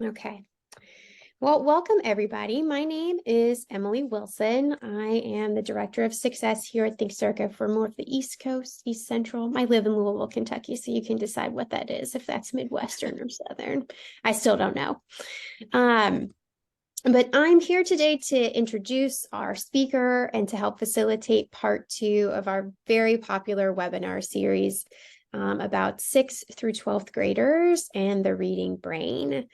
Okay. Well, welcome everybody. My name is Emily Wilson. I am the Director of Success here at Think Circa for more of the East Coast, East Central. I live in Louisville, Kentucky, so you can decide what that is, if that's Midwestern or Southern. I still don't know. But I'm here today to introduce our speaker and to help facilitate part 2 of our very popular webinar series about 6th through 12th graders and the reading brain.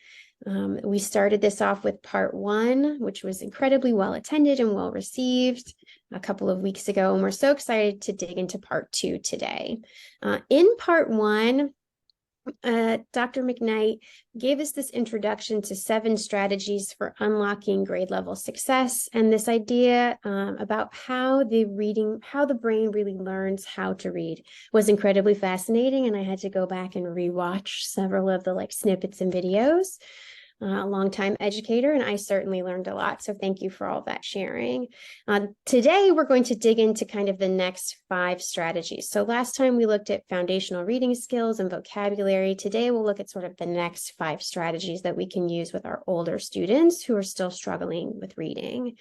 We started this off with part 1, which was incredibly well attended and well received a couple of weeks ago, and we're so excited to dig into part 2 today. In part 1, Dr. McKnight gave us this introduction to 7 strategies for unlocking grade level success, and this idea about how the brain really learns how to read was incredibly fascinating, and I had to go back and rewatch several of the snippets and videos. A longtime educator, and I certainly learned a lot. So thank you for all that sharing. Today, we're going to dig into kind of the next 5 strategies. So last time we looked at foundational reading skills and vocabulary. Today, we'll look at sort of the next 5 strategies that we can use with our older students who are still struggling with reading.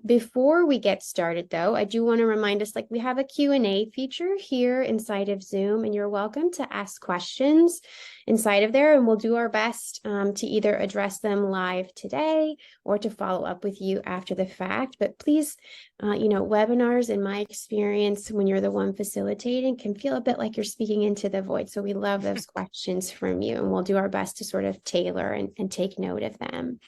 Before we get started, though, I do want to remind us, we have a Q&A feature here inside of Zoom, and you're welcome to ask questions inside of there, and we'll do our best to either address them live today or to follow up with you after the fact. But please, webinars, in my experience, when you're the one facilitating, can feel a bit like you're speaking into the void. So we love those questions from you, and we'll do our best to sort of tailor and take note of them.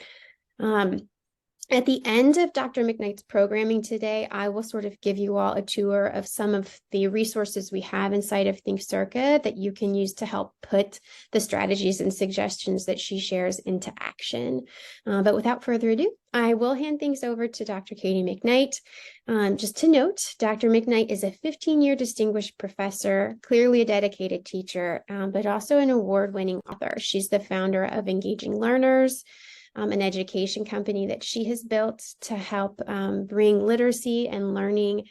At the end of Dr. McKnight's programming today, I will sort of give you all a tour of some of the resources we have inside of Think Circa that you can use to help put the strategies and suggestions that she shares into action. But without further ado, I will hand things over to Dr. Katie McKnight. Just to note, Dr. McKnight is a 15-year distinguished professor, clearly a dedicated teacher, but also an award-winning author. She's the founder of Engaging Learners, an education company that she has built to help bring literacy and learning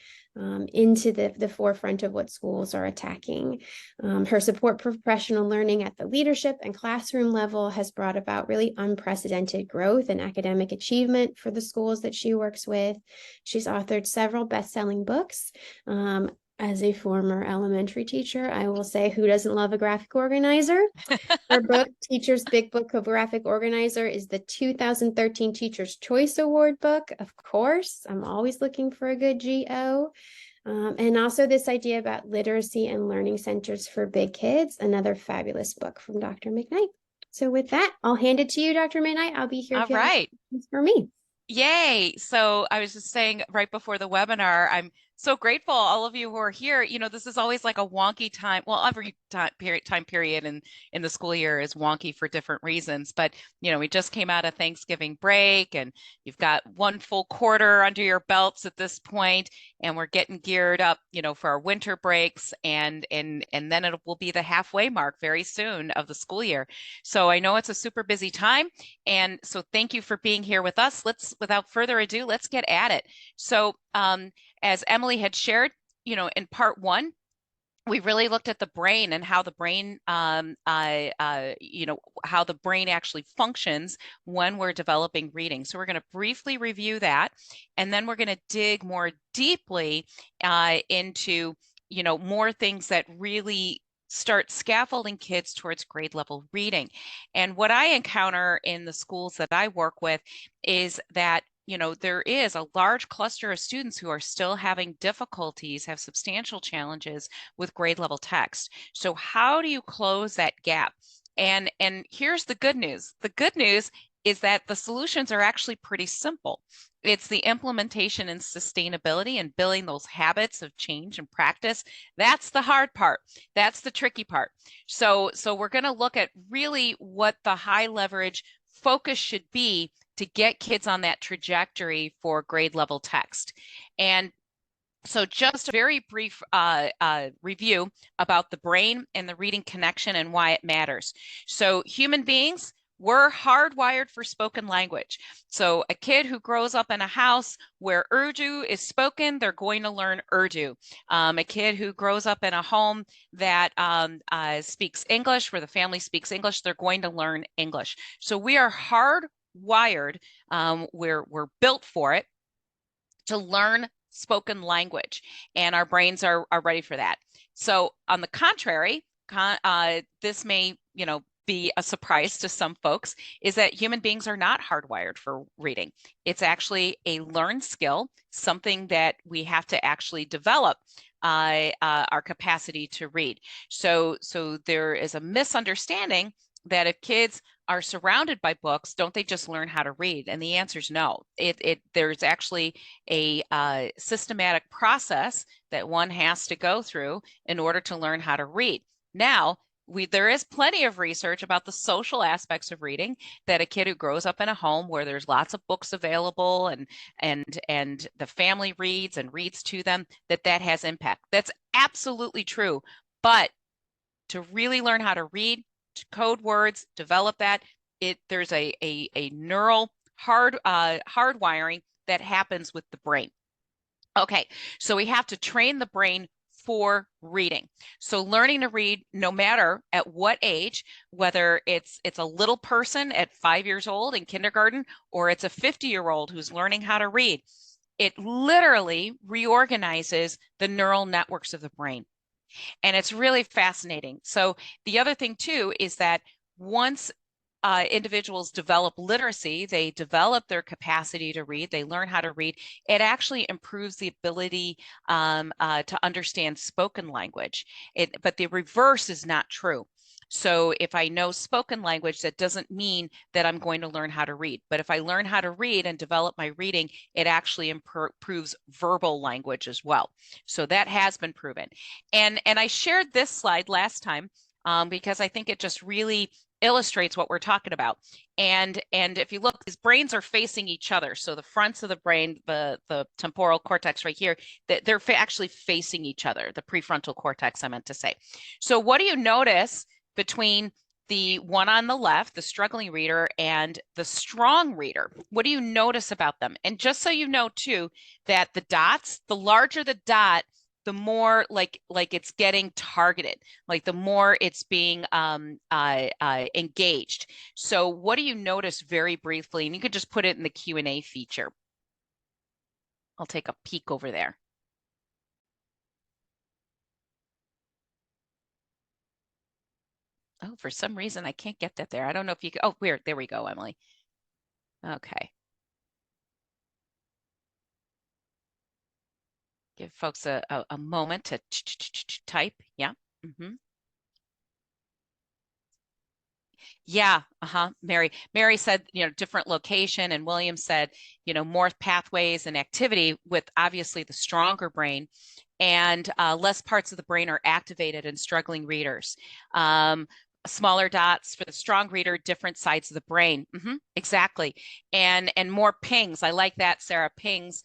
into the forefront of what schools are attacking. Her support for professional learning at the leadership and classroom level has brought about really unprecedented growth and academic achievement for the schools that she works with. She's authored several best-selling books. As a former elementary teacher, I will say, who doesn't love a graphic organizer? Her book, Teacher's Big Book of Graphic Organizer, is the 2013 Teacher's Choice Award book. Of course, I'm always looking for a good GO. And also this idea about literacy and learning centers for big kids, another fabulous book from Dr. McKnight. So with that, I'll hand it to you, Dr. McKnight. I'll be here All if you have right. questions for me. Yay. So I was just saying right before the webinar, I'm so grateful all of you who are here. This is always like a wonky time. Well, every time period in the school year is wonky for different reasons. But, we just came out of Thanksgiving break and you've got one full quarter under your belts at this point, and we're getting geared up, for our winter breaks and then it will be the halfway mark very soon of the school year. So I know it's a super busy time. And so thank you for being here with us. Without further ado, let's get at it. So as Emily had shared, in part 1, we really looked at the brain and how the brain, how the brain actually functions when we're developing reading. So we're going to briefly review that, and then we're going to dig more deeply into, more things that really start scaffolding kids towards grade level reading. And what I encounter in the schools that I work with is that there is a large cluster of students who are still having difficulties, have substantial challenges with grade level text. So how do you close that gap? And here's the good news. The good news is that the solutions are actually pretty simple. It's the implementation and sustainability and building those habits of change and practice. That's the hard part. That's the tricky part. So we're going to look at really what the high leverage focus should be to get kids on that trajectory for grade level text. And so just a very brief review about the brain and the reading connection and why it matters. So human beings, We're hardwired for spoken language. So a kid who grows up in a house where Urdu is spoken, they're going to learn Urdu. A kid who grows up in a home that speaks English, where the family speaks English, they're going to learn English. So we are hardwired. We're built for it to learn spoken language, and our brains are ready for that. So on the contrary, this may, be a surprise to some folks, is that human beings are not hardwired for reading. It's actually a learned skill, something that we have to actually develop our capacity to read. So there is a misunderstanding that if kids are surrounded by books, don't they just learn how to read? And the answer is no. There's actually a systematic process that one has to go through in order to learn how to read. Now, there is plenty of research about the social aspects of reading, that a kid who grows up in a home where there's lots of books available and the family reads and reads to them, that has impact. That's absolutely true. But to really learn how to read, to code words, develop that, there's a neural hardwiring that happens with the brain. Okay, so we have to train the brain for reading. So learning to read, no matter at what age, whether it's a little person at 5 years old in kindergarten, or it's a 50-year-old who's learning how to read, it literally reorganizes the neural networks of the brain. And it's really fascinating. So the other thing too is that once individuals develop literacy, they develop their capacity to read, they learn how to read, it actually improves the ability to understand spoken language. But the reverse is not true. So if I know spoken language, that doesn't mean that I'm going to learn how to read. But if I learn how to read and develop my reading, it actually improves verbal language as well. So that has been proven. And I shared this slide last time because I think it just really illustrates what we're talking about. And if you look, these brains are facing each other. So the fronts of the brain, the temporal cortex right here, they're actually facing each other, the prefrontal cortex, I meant to say. So what do you notice between the one on the left, the struggling reader, and the strong reader? What do you notice about them? And just so you know too, that the dots, the larger the dot, the more like it's getting targeted, like the more it's being engaged. So what do you notice very briefly? And you could just put it in the Q&A feature. I'll take a peek over there. Oh, for some reason, I can't get that there. I don't know if you can. Oh, weird. There we go, Emily. Okay. Give folks a moment to type. Yeah. Mm-hmm. Yeah, Mary said, different location, and William said, more pathways and activity with obviously the stronger brain, and less parts of the brain are activated in struggling readers. Smaller dots for the strong reader, different sides of the brain. Exactly. And more pings. I like that, Sarah, pings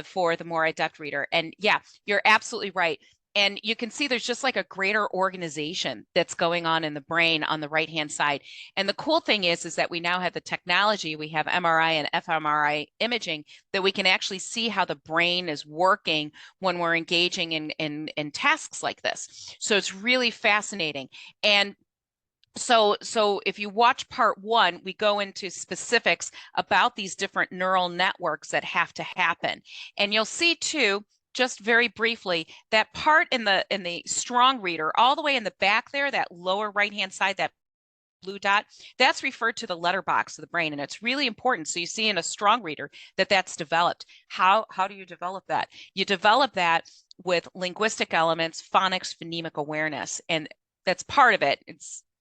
for the more adept reader. And yeah, you're absolutely right. And you can see there's just like a greater organization that's going on in the brain on the right-hand side. And the cool thing is that we now have the technology, we have MRI and fMRI imaging, that we can actually see how the brain is working when we're engaging in tasks like this. So it's really fascinating. And so if you watch part one, we go into specifics about these different neural networks that have to happen. And you'll see too, just very briefly, that part in the strong reader, all the way in the back there, that lower right-hand side, that blue dot, that's referred to the letterbox of the brain, and it's really important. So you see in a strong reader that's developed. How do you develop that? You develop that with linguistic elements, phonics, phonemic awareness, and that's part of it.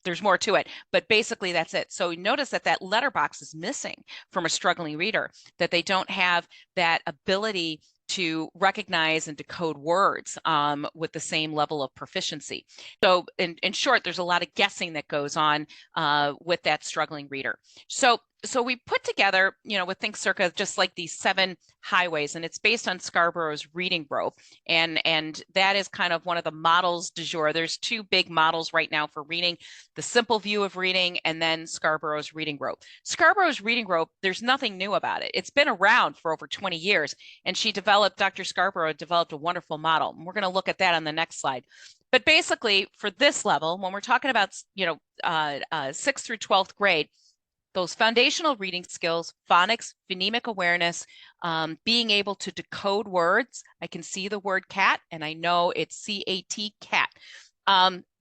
There's more to it, but basically that's it. So notice that letterbox is missing from a struggling reader, that they don't have that ability to recognize and decode words with the same level of proficiency. So in short, there's a lot of guessing that goes on with that struggling reader. So so we put together, with Think Circa, just like these 7 highways, and it's based on Scarborough's reading rope. And that is kind of one of the models du jour. There's 2 big models right now for reading, the simple view of reading and then Scarborough's reading rope. Scarborough's reading rope, there's nothing new about it. It's been around for over 20 years. And Dr. Scarborough developed a wonderful model. And we're going to look at that on the next slide. But basically, for this level, when we're talking about, 6th through 12th grade, those foundational reading skills, phonics, phonemic awareness, being able to decode words. I can see the word cat and I know it's C-A-T, cat.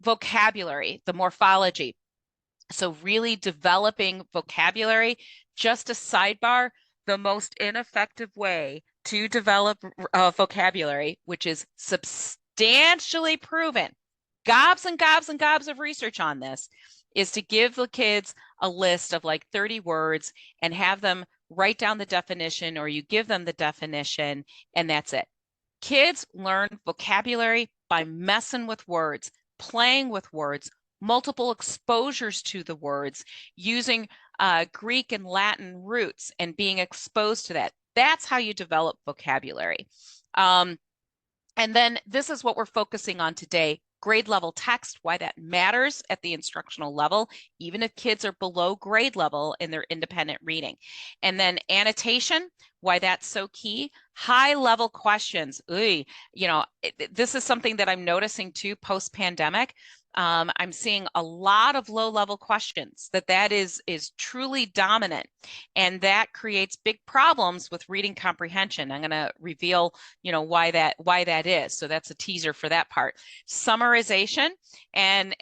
Vocabulary, the morphology. So really developing vocabulary. Just a sidebar, the most ineffective way to develop vocabulary, which is substantially proven, gobs and gobs and gobs of research on this, is to give the kids a list of like 30 words and have them write down the definition, or you give them the definition and that's it. Kids learn vocabulary by messing with words, playing with words, multiple exposures to the words, using Greek and Latin roots and being exposed to that. That's how you develop vocabulary. And then this is what we're focusing on today: grade level text, why that matters at the instructional level, even if kids are below grade level in their independent reading. And then annotation, why that's so key. High level questions. This is something that I'm noticing too post-pandemic. I'm seeing a lot of low level questions that is truly dominant, and that creates big problems with reading comprehension. I'm going to reveal, why that is. So that's a teaser for that part. Summarization, and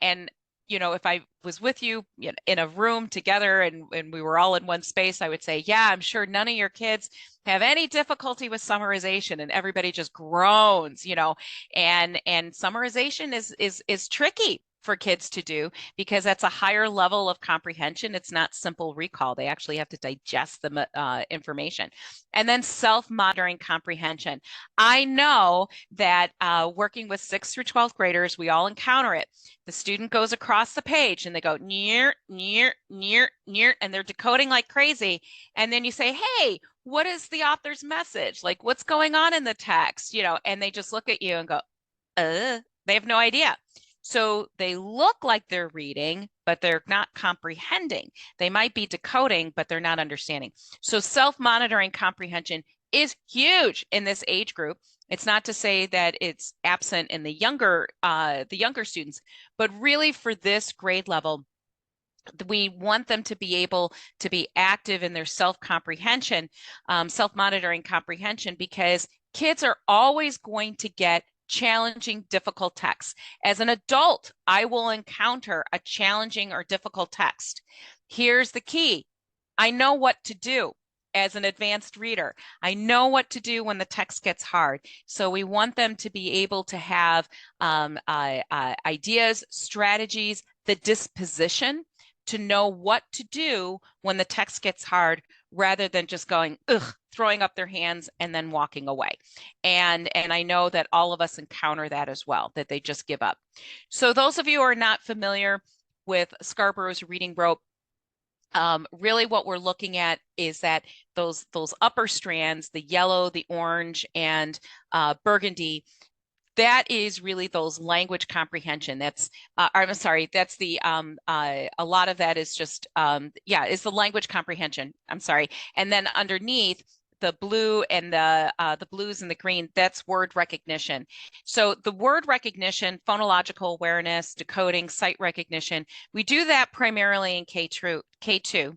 if I was with you in a room together and we were all in one space, I would say, yeah, I'm sure none of your kids have any difficulty with summarization, and everybody just groans, and summarization is tricky for kids to do because that's a higher level of comprehension. It's not simple recall. They actually have to digest the information. And then self-monitoring comprehension. I know that working with 6th through 12th graders, we all encounter it. The student goes across the page and they go near, near, near, near, and they're decoding like crazy. And then you say, hey, what is the author's message? Like, what's going on in the text? And they just look at you and go, they have no idea. So they look like they're reading, but they're not comprehending. They might be decoding, but they're not understanding. So self-monitoring comprehension is huge in this age group. It's not to say that it's absent in the younger students, but really for this grade level, we want them to be able to be active in their self-comprehension, self-monitoring comprehension, because kids are always going to get challenging, difficult texts. As an adult, I will encounter a challenging or difficult text. Here's the key. I know what to do as an advanced reader. I know what to do when the text gets hard. So we want them to be able to have ideas, strategies, the disposition to know what to do when the text gets hard, rather than just going, ugh, throwing up their hands and then walking away. And I know that all of us encounter that as well, that they just give up. So those of you who are not familiar with Scarborough's reading rope, really what we're looking at is that those upper strands, the yellow, the orange, and burgundy, that is really those language comprehension. That's, I'm sorry, that's the, a lot of that is just, is the language comprehension. I'm sorry. And then underneath, the blue and the blues and the green, that's word recognition. So the word recognition, phonological awareness, decoding, sight recognition, we do that primarily in K2.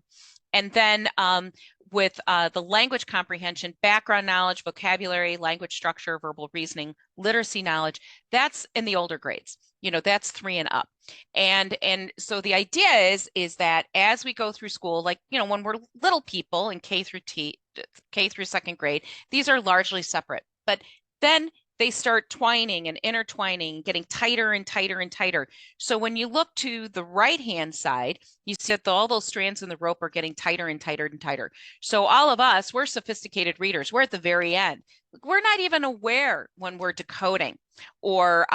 And then with the language comprehension, background knowledge, vocabulary, language structure, verbal reasoning, literacy knowledge, that's in the older grades. That's 3 and up. And so the idea is that as we go through school, like, when we're little people in K through 2nd grade, these are largely separate. But then they start twining and intertwining, getting tighter and tighter and tighter. So when you look to the right-hand side, you see that all those strands in the rope are getting tighter and tighter and tighter. So all of us, we're sophisticated readers. We're at the very end. We're not even aware when we're decoding or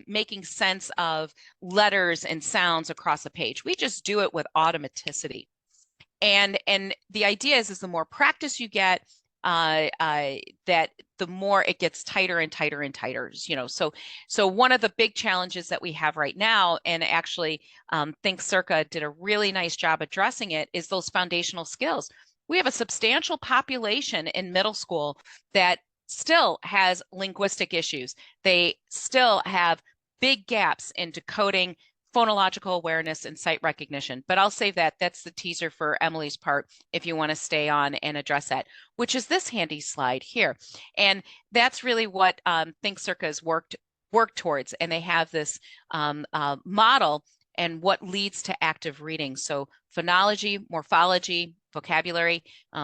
making sense of letters and sounds across a page. We just do it with automaticity. And the idea is the more practice you get, that the more it gets tighter and tighter and tighter. So one of the big challenges that we have right now, and actually Think Circa did a really nice job addressing it, is those foundational skills. We have a substantial population in middle school that still has linguistic issues. They still have big gaps in decoding, phonological awareness, and sight recognition. But I'll save that. That's the teaser for Emily's part if you want to stay on and address that, which is this handy slide here. And that's really what Think Circa has worked towards. And they have this model and what leads to active reading. So phonology, morphology, vocabulary,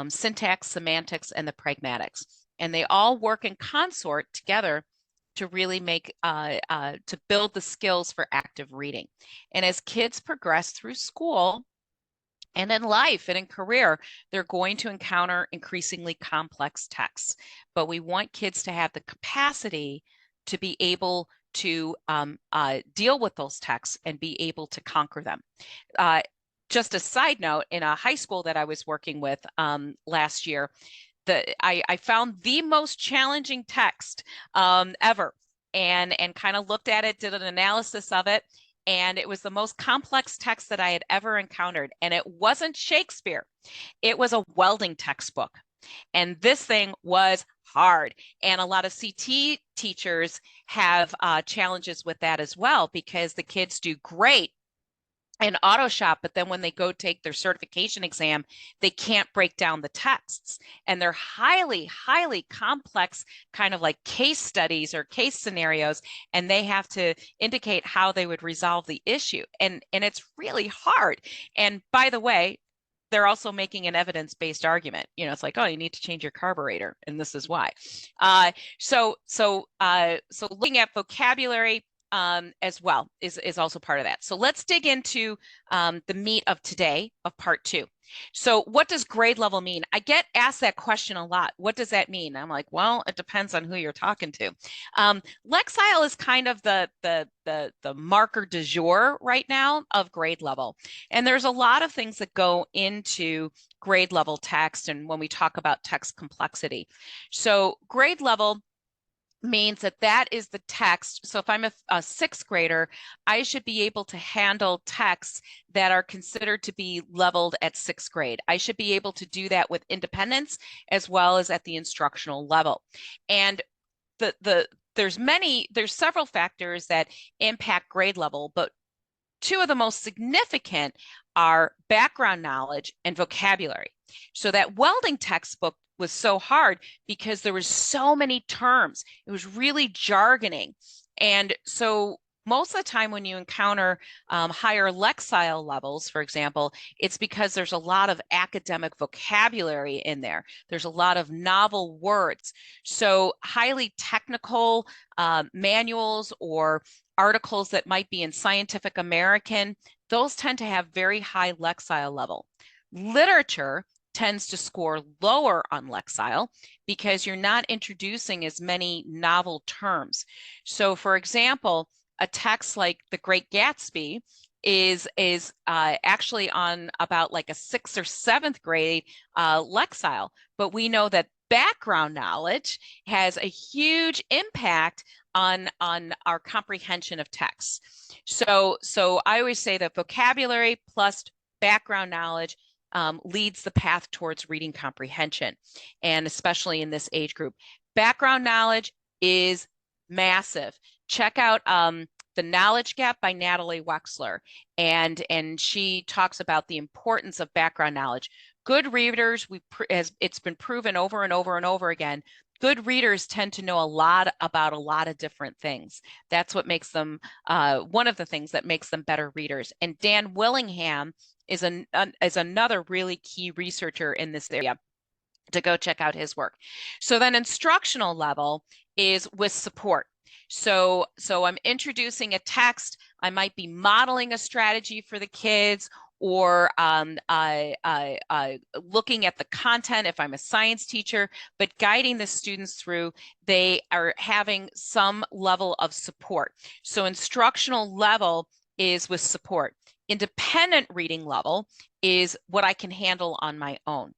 syntax, semantics, and the pragmatics. And they all work in consort together to really to build the skills for active reading. And as kids progress through school and in life and in career, they're going to encounter increasingly complex texts. But we want kids to have the capacity to be able to deal with those texts and be able to conquer them. Just a side note, in a high school that I was working with last year, I found the most challenging text ever, and kind of looked at it, did an analysis of it, and it was the most complex text that I had ever encountered. And it wasn't Shakespeare, it was a welding textbook. And this thing was hard. And a lot of CT teachers have challenges with that as well, because the kids do great in auto shop, but then when they go take their certification exam, they can't break down the texts, and they're highly complex, kind of like case studies or case scenarios, and they have to indicate how they would resolve the issue, and it's really hard. And by the way, they're also making an evidence-based argument. It's like, oh, you need to change your carburetor, and this is why. So looking at vocabulary as well is also part of that. So let's dig into the meat of today, of part 2. So what does grade level mean? I get asked that question a lot. What does that mean? I'm like, well, it depends on who you're talking to. Lexile is kind of the marker du jour right now of grade level. And there's a lot of things that go into grade level text, and when we talk about text complexity. So grade level means that is the text. So if I'm a 6th grader, I should be able to handle texts that are considered to be leveled at 6th grade. I should be able to do that with independence as well as at the instructional level. And there's several factors that impact grade level, but 2 of the most significant are background knowledge and vocabulary. So that welding textbook was so hard because there was so many terms. It was really jargoning. And so most of the time when you encounter higher Lexile levels, for example, it's because there's a lot of academic vocabulary in there. There's a lot of novel words. So highly technical manuals or articles that might be in Scientific American, those tend to have very high Lexile level. Literature tends to score lower on Lexile because you're not introducing as many novel terms. So for example, a text like The Great Gatsby is actually on about like a 6th or 7th grade Lexile, but we know that background knowledge has a huge impact on our comprehension of text. So I always say that vocabulary plus background knowledge leads the path towards reading comprehension, and especially in this age group. Background knowledge is massive. Check out The Knowledge Gap by Natalie Wexler, and she talks about the importance of background knowledge. Good readers, it's been proven over and over and over again, good readers tend to know a lot about a lot of different things. That's what makes them, one of the things that makes them better readers. And Dan Willingham is another really key researcher in this area, to go check out his work. So then instructional level is with support. So I'm introducing a text, I might be modeling a strategy for the kids, or looking at the content if I'm a science teacher, but guiding the students through, they are having some level of support. So instructional level is with support. Independent reading level is what I can handle on my own.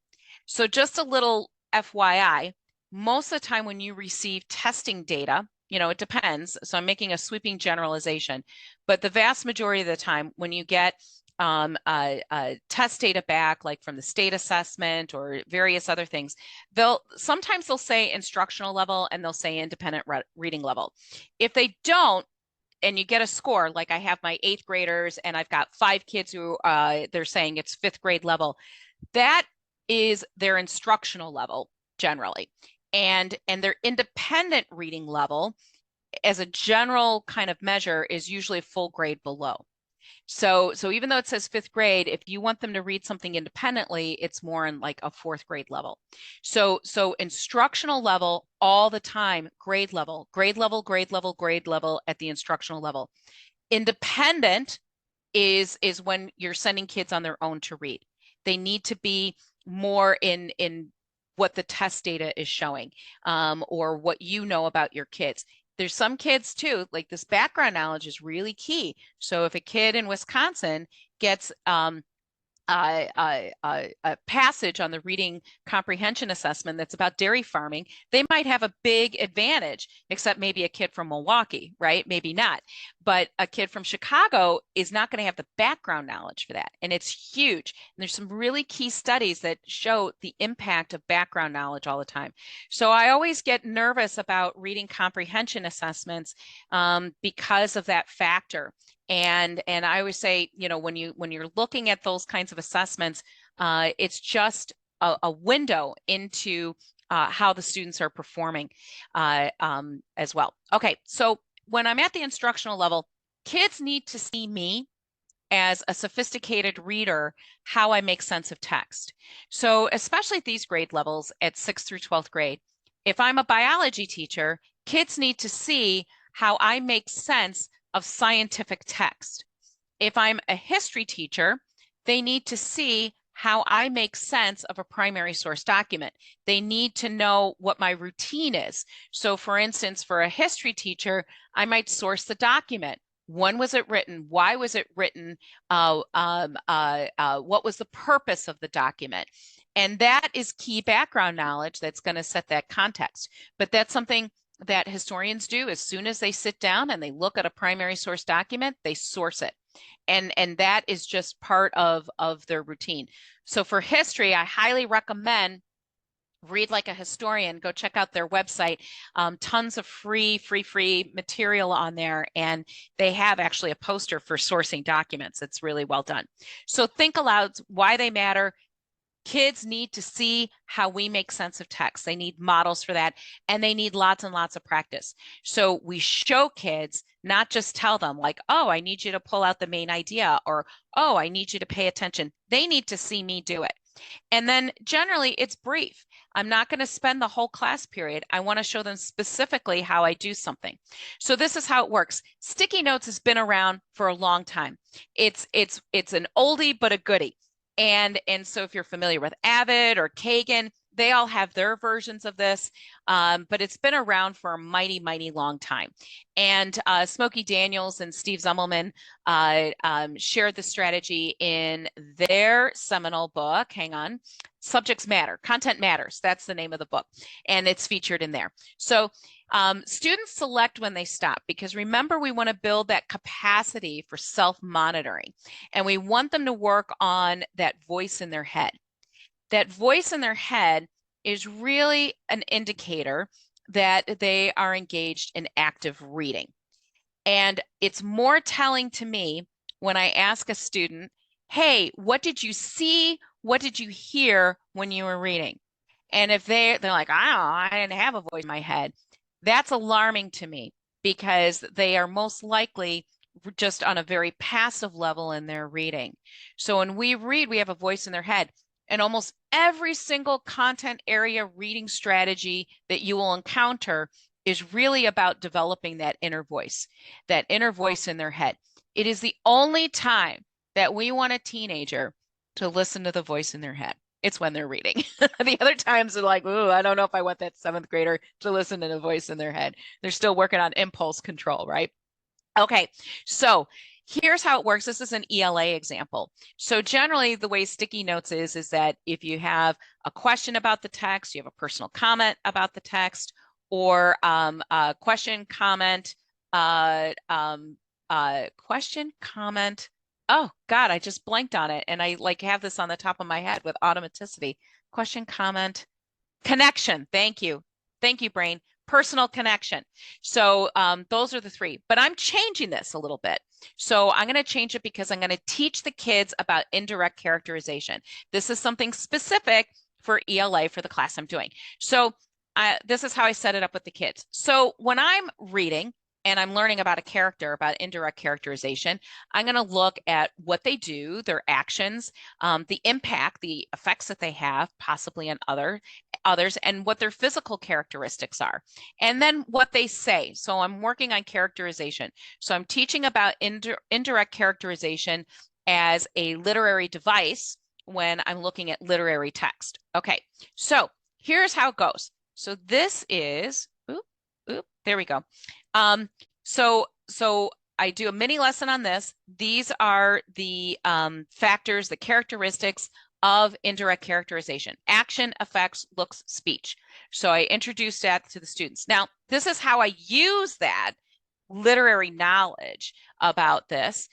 So just a little FYI, most of the time when you receive testing data, it depends. So I'm making a sweeping generalization, but the vast majority of the time when you get test data back, like from the state assessment or various other things, sometimes they'll say instructional level and they'll say independent reading level. If they don't, and you get a score, like I have my 8th graders and I've got 5 kids who they're saying it's 5th grade level, that is their instructional level generally. And their independent reading level as a general kind of measure is usually a full grade below. So even though it says 5th grade, if you want them to read something independently, it's more in like a 4th grade level. So instructional level all the time, grade level, grade level, grade level, grade level at the instructional level. Independent is when you're sending kids on their own to read. They need to be more in what the test data is showing, or what you know about your kids. There's some kids too, like this background knowledge is really key. So if a kid in Wisconsin gets a passage on the reading comprehension assessment that's about dairy farming, they might have a big advantage, except maybe a kid from Milwaukee, right? Maybe not. But a kid from Chicago is not going to have the background knowledge for that. And it's huge. And there's some really key studies that show the impact of background knowledge all the time. So I always get nervous about reading comprehension assessments because of that factor. And I always say, when you're looking at those kinds of assessments, it's just a window into how the students are performing as well. Okay, so when I'm at the instructional level, kids need to see me as a sophisticated reader, how I make sense of text. So especially at these grade levels at 6th through 12th grade, if I'm a biology teacher, kids need to see how I make sense of scientific text. If I'm a history teacher, they need to see how I make sense of a primary source document. They need to know what my routine is. So for instance, for a history teacher, I might source the document. When was it written? Why was it written? What was the purpose of the document? And that is key background knowledge that's going to set that context. But that's something that historians do. As soon as they sit down and they look at a primary source document, they source it. And that is just part of their routine. So for history, I highly recommend Read Like a Historian. Go check out their website. Tons of free material on there. And they have actually a poster for sourcing documents. It's really well done. So think aloud, why they matter. Kids need to see how we make sense of text. They need models for that, and they need lots and lots of practice. So we show kids, not just tell them like, oh, I need you to pull out the main idea, or, oh, I need you to pay attention. They need to see me do it. And then generally it's brief. I'm not going to spend the whole class period. I want to show them specifically how I do something. So this is how it works. Sticky notes has been around for a long time. It's an oldie, but a goodie. And so if you're familiar with Avid or Kagan, they all have their versions of this, but it's been around for a mighty, mighty long time. And Smokey Daniels and Steve Zummelman shared the strategy in their seminal book. Hang on. Subjects Matter, Content Matters. That's the name of the book. And it's featured in there. So students select when they stop, because remember, we want to build that capacity for self-monitoring, and we want them to work on that voice in their head. That voice in their head is really an indicator that they are engaged in active reading. And it's more telling to me when I ask a student, hey, what did you see? What did you hear when you were reading? And if they're like, I don't know, I didn't have a voice in my head, that's alarming to me, because they are most likely just on a very passive level in their reading. So when we read, we have a voice in their head. And almost every single content area reading strategy that you will encounter is really about developing that inner voice in their head. It is the only time that we want a teenager to listen to the voice in their head. It's when they're reading. The other times they're like, ooh, I don't know if I want that 7th grader to listen to the voice in their head. They're still working on impulse control, right? Okay, so Here's how it works. This is an ELA example. So generally the way sticky notes is that if you have a question about the text, you have a personal comment about the text, or a question, comment, question, comment. Oh God, I just blanked on it. And I like have this on the top of my head with automaticity. Question, comment, connection. Thank you. Thank you, brain. Personal connection. So those are the three, but I'm changing this a little bit. So I'm going to change it because I'm going to teach the kids about indirect characterization. This is something specific for ELA for the class I'm doing. So this is how I set it up with the kids. So when I'm reading and I'm learning about a character, about indirect characterization, I'm going to look at what they do, their actions, the impact, the effects that they have, possibly on others, and what their physical characteristics are, and then what they say. So I'm working on characterization. So I'm teaching about indirect characterization as a literary device when I'm looking at literary text. Okay, so here's how it goes. So this is, there we go. So I do a mini lesson on this. These are the factors, the characteristics of indirect characterization: action, effects, looks, speech. So I introduced that to the students. Now, this is how I use that literary knowledge about this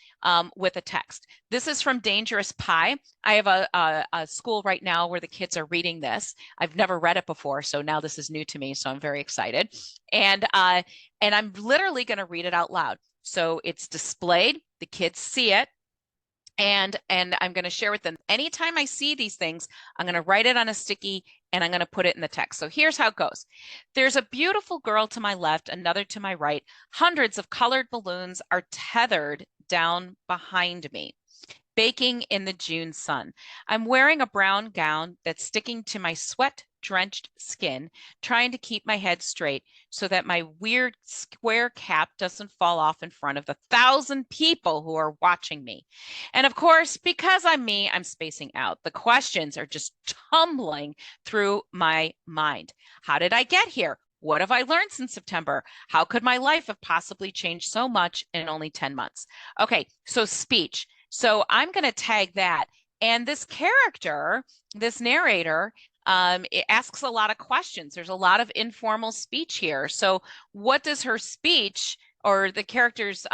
with a text. This is from Dangerous Pie. I have a school right now where the kids are reading this. I've never read it before, so now this is new to me, so I'm very excited. And I'm literally going to read it out loud. So it's displayed, the kids see it, and I'm going to share with them. Anytime I see these things, I'm going to write it on a sticky and I'm going to put it in the text. So here's how it goes. There's a beautiful girl to my left, another to my right. Hundreds of colored balloons are tethered down behind me, baking in the June sun. I'm wearing a brown gown that's sticking to my sweat-drenched skin, trying to keep my head straight so that my weird square cap doesn't fall off in front of the 1,000 people who are watching me. And of course, because I'm me, I'm spacing out. The questions are just tumbling through my mind. How did I get here? What have I learned since September? How could my life have possibly changed so much in only 10 months? Okay, so speech. So I'm going to tag that. And this character, this narrator, it asks a lot of questions. There's a lot of informal speech here. So what does her speech or the character's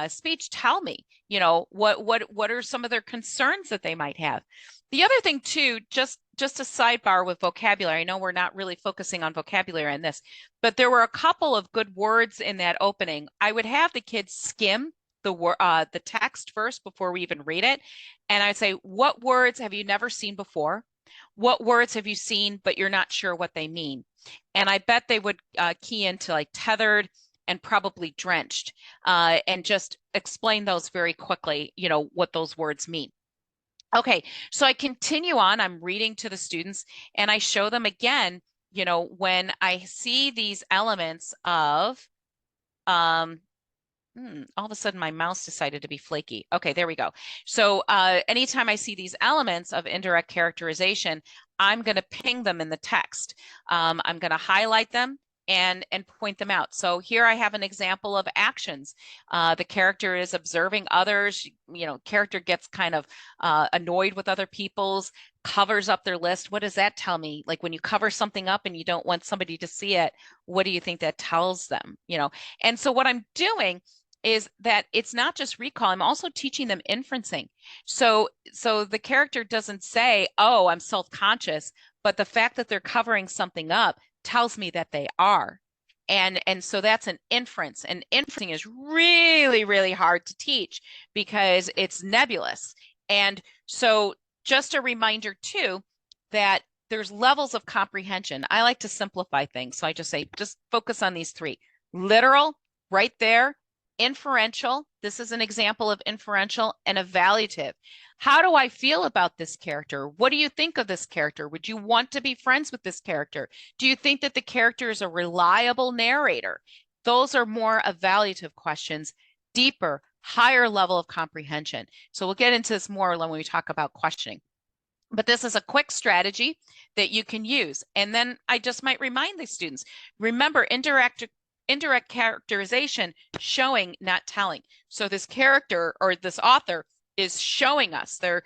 speech tell me? You know, what are some of their concerns that they might have? The other thing too, just a sidebar with vocabulary. I know we're not really focusing on vocabulary in this, but there were a couple of good words in that opening. I would have the kids skim the text first before we even read it. And I'd say, what words have you never seen before? What words have you seen, but you're not sure what they mean? And I bet they would key into like tethered and probably drenched and just explain those very quickly, you know, what those words mean. Okay, so I continue on. I'm reading to the students and I show them again, you know, when I see these elements of all of a sudden my mouse decided to be flaky. Okay, there we go. So anytime I see these elements of indirect characterization, I'm going to ping them in the text. I'm going to highlight them and point them out. So here I have an example of actions. The character is observing others. You know, character gets kind of annoyed with other people's, covers up their list. What does that tell me? Like when you cover something up and you don't want somebody to see it, what do you think that tells them? You know, and so what I'm doing is that it's not just recall, I'm also teaching them inferencing. So the character doesn't say, oh, I'm self-conscious, but the fact that they're covering something up tells me that they are. And so that's an inference. And inferencing is really, really hard to teach because it's nebulous. And so just a reminder too, that there's levels of comprehension. I like to simplify things. So I just say, just focus on these three. Literal, right there. Inferential, this is an example of inferential, and evaluative. How do I feel about this character? What do you think of this character? Would you want to be friends with this character? Do you think that the character is a reliable narrator? Those are more evaluative questions, deeper, higher level of comprehension. So we'll get into this more when we talk about questioning. But this is a quick strategy that you can use. And then I just might remind the students, remember, indirect indirect characterization, showing, not telling. So this character or this author is showing us. They're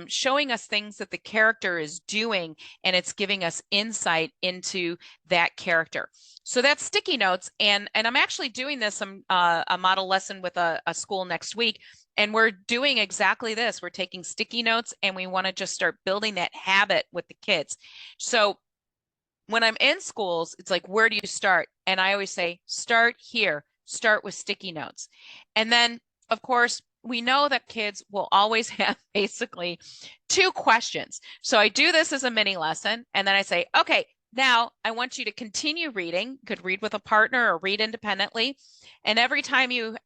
showing us things that the character is doing, and it's giving us insight into that character. So that's sticky notes, and I'm actually doing this a model lesson with a school next week, and we're doing exactly this. We're taking sticky notes, and we want to just start building that habit with the kids. So when I'm in schools, it's like, where do you start? And I always say, start here, start with sticky notes. And then, of course, we know that kids will always have basically 2 questions. So I do this as a mini lesson, and then I say, okay, now I want you to continue reading. You could read with a partner or read independently. And every time you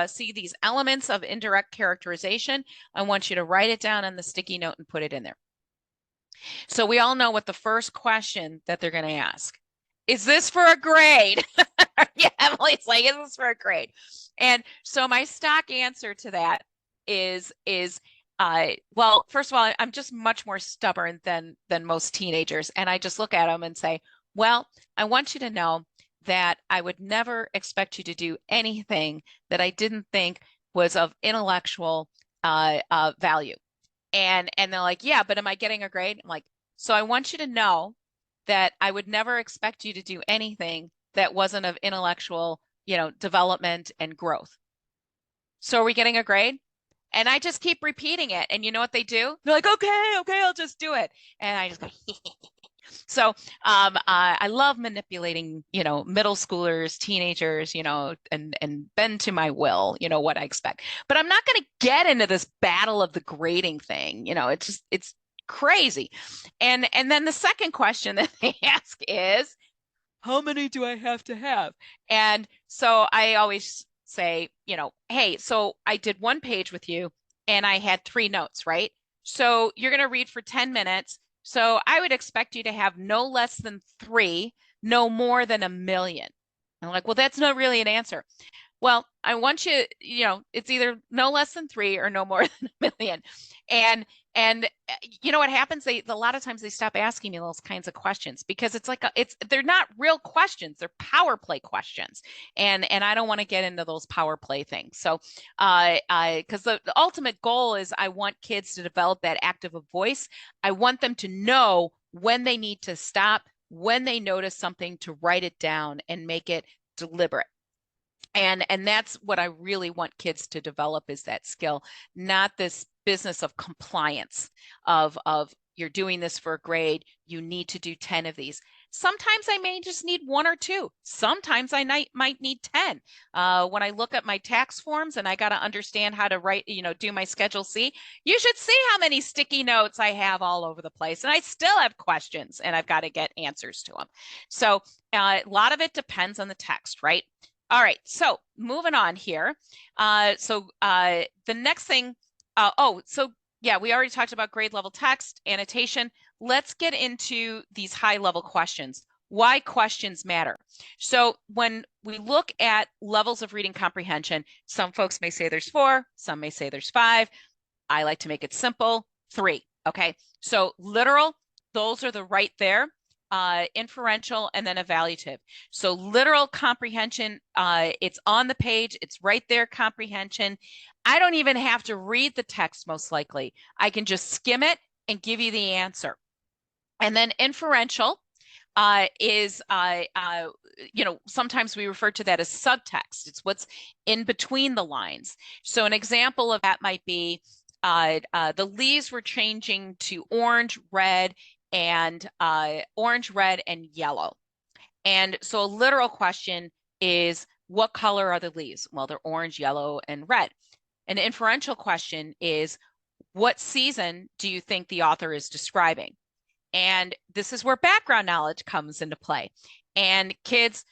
see these elements of indirect characterization, I want you to write it down on the sticky note and put it in there. So we all know what the first question that they're going to ask. Is this for a grade? Yeah, Emily's like, is this for a grade? And so my stock answer to that is well, first of all, I'm just much more stubborn than most teenagers. And I just look at them and say, well, I want you to know that I would never expect you to do anything that I didn't think was of intellectual value. And they're like, yeah, but am I getting a grade? I'm like, so I want you to know that I would never expect you to do anything that wasn't of intellectual, development and growth. So are we getting a grade? And I just keep repeating it. And you know what they do? They're like, okay, I'll just do it. And I just go, so I love manipulating, middle schoolers, teenagers, and bend to my will, what I expect. But I'm not going to get into this battle of the grading thing. It's crazy. And then the second question that they ask is, how many do I have to have? And so I always say, hey, so I did 1 page with you and I had 3 notes, right? So you're going to read for 10 minutes. So I would expect you to have no less than 3, no more than 1,000,000. I'm like, well, that's not really an answer. Well, I want you, it's either no less than 3 or no more than 1,000,000. And you know what happens? A lot of times they stop asking me those kinds of questions because it's like they're not real questions. They're power play questions. And I don't want to get into those power play things. So because the ultimate goal is I want kids to develop that active voice. I want them to know when they need to stop, when they notice something, to write it down and make it deliberate. And that's what I really want kids to develop, is that skill, not this business of compliance of you're doing this for a grade, you need to do 10 of these. Sometimes I may just need 1 or 2. Sometimes I might need 10. When I look at my tax forms and I got to understand how to write, do my Schedule C, you should see how many sticky notes I have all over the place. And I still have questions and I've got to get answers to them. So a lot of it depends on the text, right? All right, so moving on here. The next thing, yeah, we already talked about grade level text, annotation. Let's get into these high level questions. Why questions matter. So when we look at levels of reading comprehension, some folks may say there's 4, some may say there's 5. I like to make it simple, 3, okay? So literal, those are the right there. Inferential, and then evaluative. So literal comprehension, it's on the page, it's right there, comprehension. I don't even have to read the text most likely. I can just skim it and give you the answer. And then inferential is, sometimes we refer to that as subtext. It's what's in between the lines. So an example of that might be the leaves were changing to orange, red, and yellow. And so a literal question is, what color are the leaves? Well, they're orange, yellow, and red. An inferential question is, what season do you think the author is describing? And this is where background knowledge comes into play. And kids,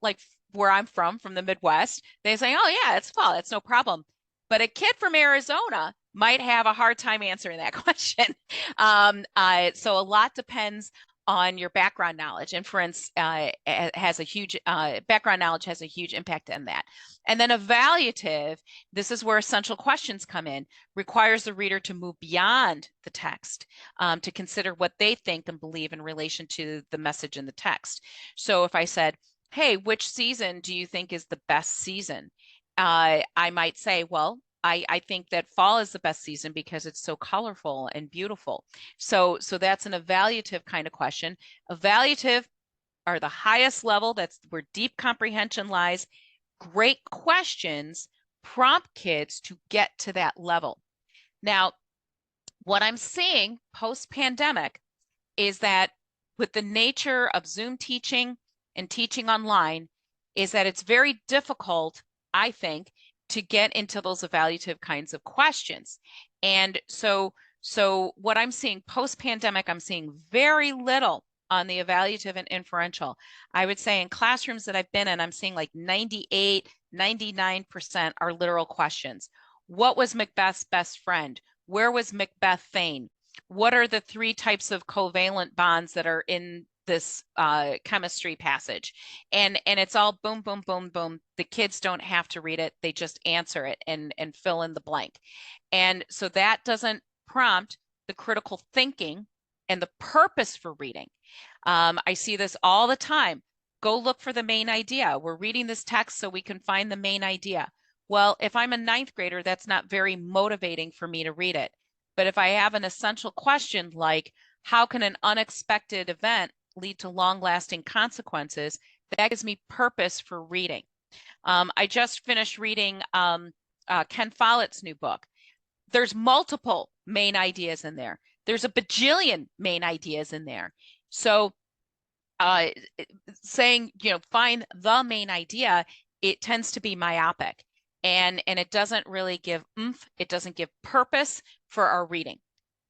like where I'm from the Midwest, they say, oh yeah, it's fall, it's no problem. But a kid from Arizona might have a hard time answering that question. So a lot depends on your background knowledge. Inference has a huge background knowledge has a huge impact on that. And then evaluative, this is where essential questions come in, requires the reader to move beyond the text, to consider what they think and believe in relation to the message in the text. So if I said, hey, which season do you think is the best season? I might say, well, I think that fall is the best season because it's so colorful and beautiful. So that's an evaluative kind of question. Evaluative are the highest level. That's where deep comprehension lies. Great questions prompt kids to get to that level. Now, what I'm seeing post-pandemic is that with the nature of Zoom teaching and teaching online, is that it's very difficult, I think, to get into those evaluative kinds of questions. And so what I'm seeing post-pandemic, I'm seeing very little on the evaluative and inferential. I would say in classrooms that I've been in, I'm seeing like 98, 99% are literal questions. What was Macbeth's best friend? Where was Macbeth Thane? What are the three types of covalent bonds that are in this chemistry passage? And it's all boom, boom, boom, boom. The kids don't have to read it. They just answer it and fill in the blank. And so that doesn't prompt the critical thinking and the purpose for reading. I see this all the time. Go look for the main idea. We're reading this text so we can find the main idea. Well, if I'm a ninth grader, that's not very motivating for me to read it. But if I have an essential question like, how can an unexpected event lead to long-lasting consequences, that gives me purpose for reading. I just finished reading Ken Follett's new book. There's multiple main ideas in there. There's a bajillion main ideas in there. So uh, saying, find the main idea, it tends to be myopic. And it doesn't really give oomph, it doesn't give purpose for our reading.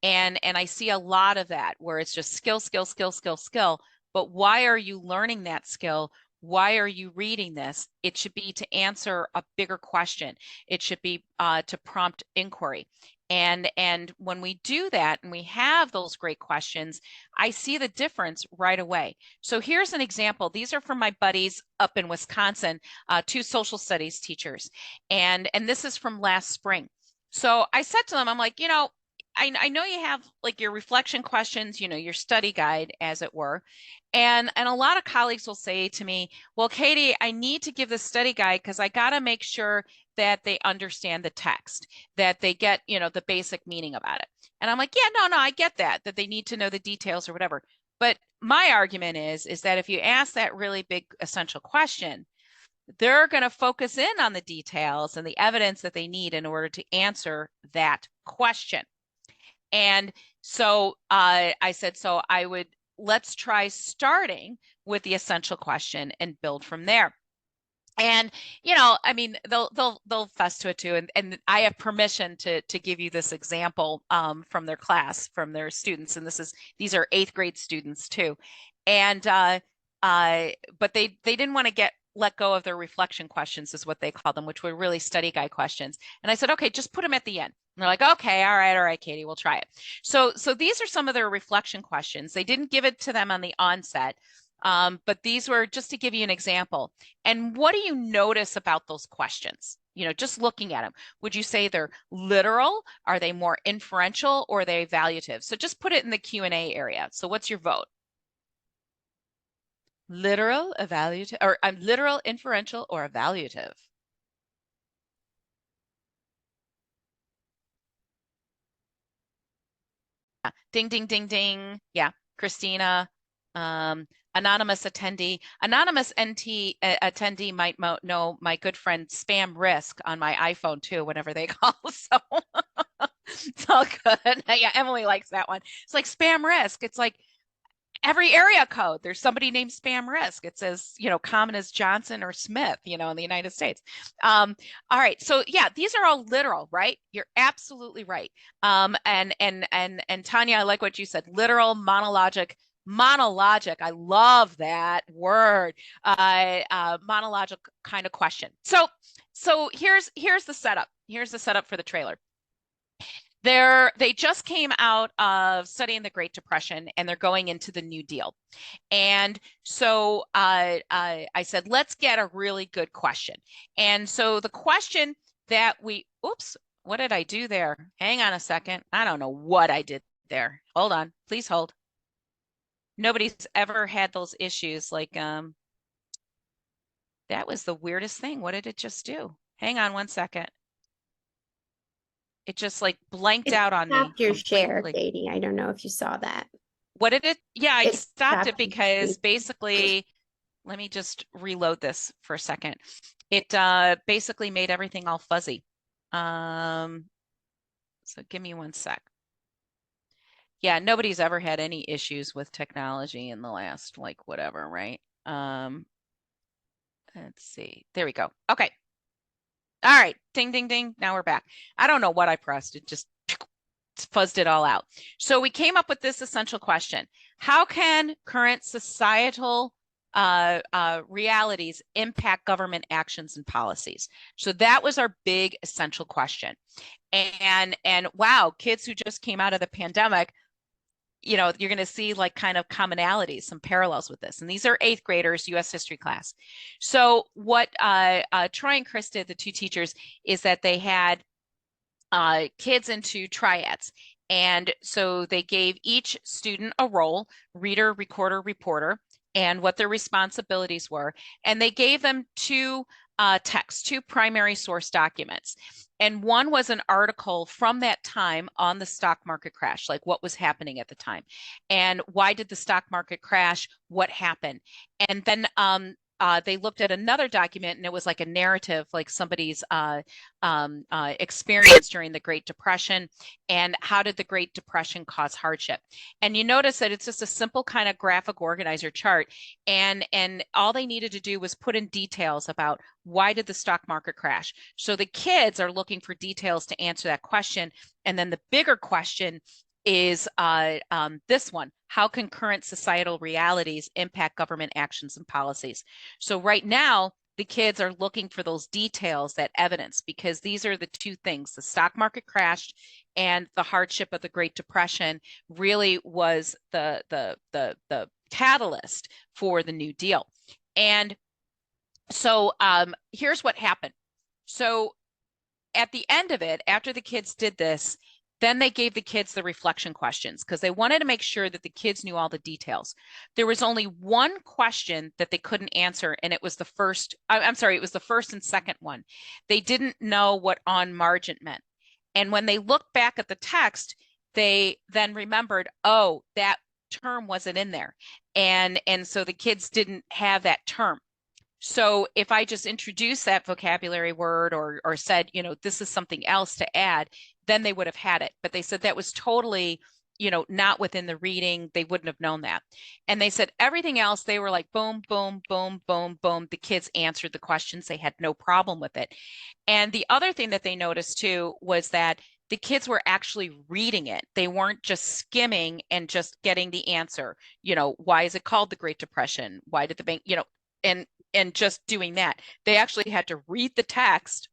And I see a lot of that where it's just skill, skill, skill, skill, skill. But why are you learning that skill? Why are you reading this? It should be to answer a bigger question. It should be to prompt inquiry. And when we do that and we have those great questions, I see the difference right away. So here's an example. These are from my buddies up in Wisconsin, two social studies teachers. And this is from last spring. So I said to them, I'm like, I know you have like your reflection questions, your study guide, as it were. And a lot of colleagues will say to me, well, Katie, I need to give the study guide because I got to make sure that they understand the text, that they get, the basic meaning about it. And I'm like, yeah, no, I get that they need to know the details or whatever. But my argument is that if you ask that really big essential question, they're going to focus in on the details and the evidence that they need in order to answer that question. And so I said, so let's try starting with the essential question and build from there. And I mean, they'll fuss to it too. And I have permission to give you this example from their class, from their students. And these are 8th grade students too. And but they didn't want to let go of their reflection questions, is what they call them, which were really study guide questions. And I said, okay, just put them at the end. And they're like, okay, all right, Katie, we'll try it. So these are some of their reflection questions. They didn't give it to them on the onset, but these were just to give you an example. And what do you notice about those questions? Just looking at them, would you say they're literal? Are they more inferential, or are they evaluative? So just put it in the Q&A area. So what's your vote? Literal, evaluative, or literal, inferential, or evaluative? Ding, ding, ding, ding. Yeah, Christina. Anonymous attendee. Anonymous attendee might know my good friend Spam Risk on my iPhone too, whenever they call. So it's all good. Yeah, Emily likes that one. It's like Spam Risk. It's like every area code, there's somebody named Spam Risk. It says, common as Johnson or Smith, in the United States. All right. So yeah, these are all literal, right? You're absolutely right. And Tanya, I like what you said, literal, monologic. Monologic, I love that word. Monologic kind of question. So here's the setup. Here's the setup for the trailer. They just came out of studying the Great Depression, and they're going into the New Deal. And so I said, let's get a really good question. And so the question that oops, what did I do there? Hang on a second. I don't know what I did there. Hold on, please hold. Nobody's ever had those issues like, That was the weirdest thing. What did it just do? Hang on one second. It just like blanked It out on me stopped your share, completely. Katie. I don't know if you saw that. What did it? Yeah, I It stopped it stopped your because screen. basically, let me just reload this for a second. It basically made everything all fuzzy. Um, so give me one sec. Yeah, nobody's ever had any issues with technology in the last like whatever, right? Let's see. There we go. Okay. All right. Ding, ding, ding. Now we're back. I don't know what I pressed. It just fuzzed it all out. So we came up with this essential question. How can current societal realities impact government actions and policies? So that was our big essential question. And wow, kids who just came out of the pandemic, you know, you're going to see like kind of commonalities, some parallels with this. And these are eighth graders, US history class. So what Troy and Chris did, the two teachers, is that they had kids into triads. And so they gave each student a role, reader, recorder, reporter, and what their responsibilities were. And they gave them two texts, two primary source documents. And one was an article from that time on the stock market crash, like what was happening at the time. And why did the stock market crash? What happened? And then they looked at another document and it was like a narrative, like somebody's experience during the Great Depression and how did the Great Depression cause hardship. And you notice that it's just a simple kind of graphic organizer chart. And all they needed to do was put in details about why did the stock market crash. So the kids are looking for details to answer that question. And then the bigger question is this one. How can current societal realities impact government actions and policies? So right now, the kids are looking for those details, that evidence, because these are the two things. The stock market crashed and the hardship of the Great Depression really was the catalyst for the New Deal. And so here's what happened. So at the end of it, after the kids did this, then they gave the kids the reflection questions because they wanted to make sure that the kids knew all the details. There was only one question that they couldn't answer, and it was the first, I'm sorry, it was the first and second one. They didn't know what on margin meant. And when they looked back at the text, they then remembered, oh, that term wasn't in there. And so the kids didn't have that term. So if I just introduced that vocabulary word or said, you know, this is something else to add, then they would have had it. But they said that was totally, you know, not within the reading. They wouldn't have known that. And they said everything else, they were like, boom, boom, boom, boom, boom. The kids answered the questions. They had no problem with it. And the other thing that they noticed too was that the kids were actually reading it. They weren't just skimming and just getting the answer. You know, why is it called the Great Depression? Why did the bank, you know, and just doing that. They actually had to read the text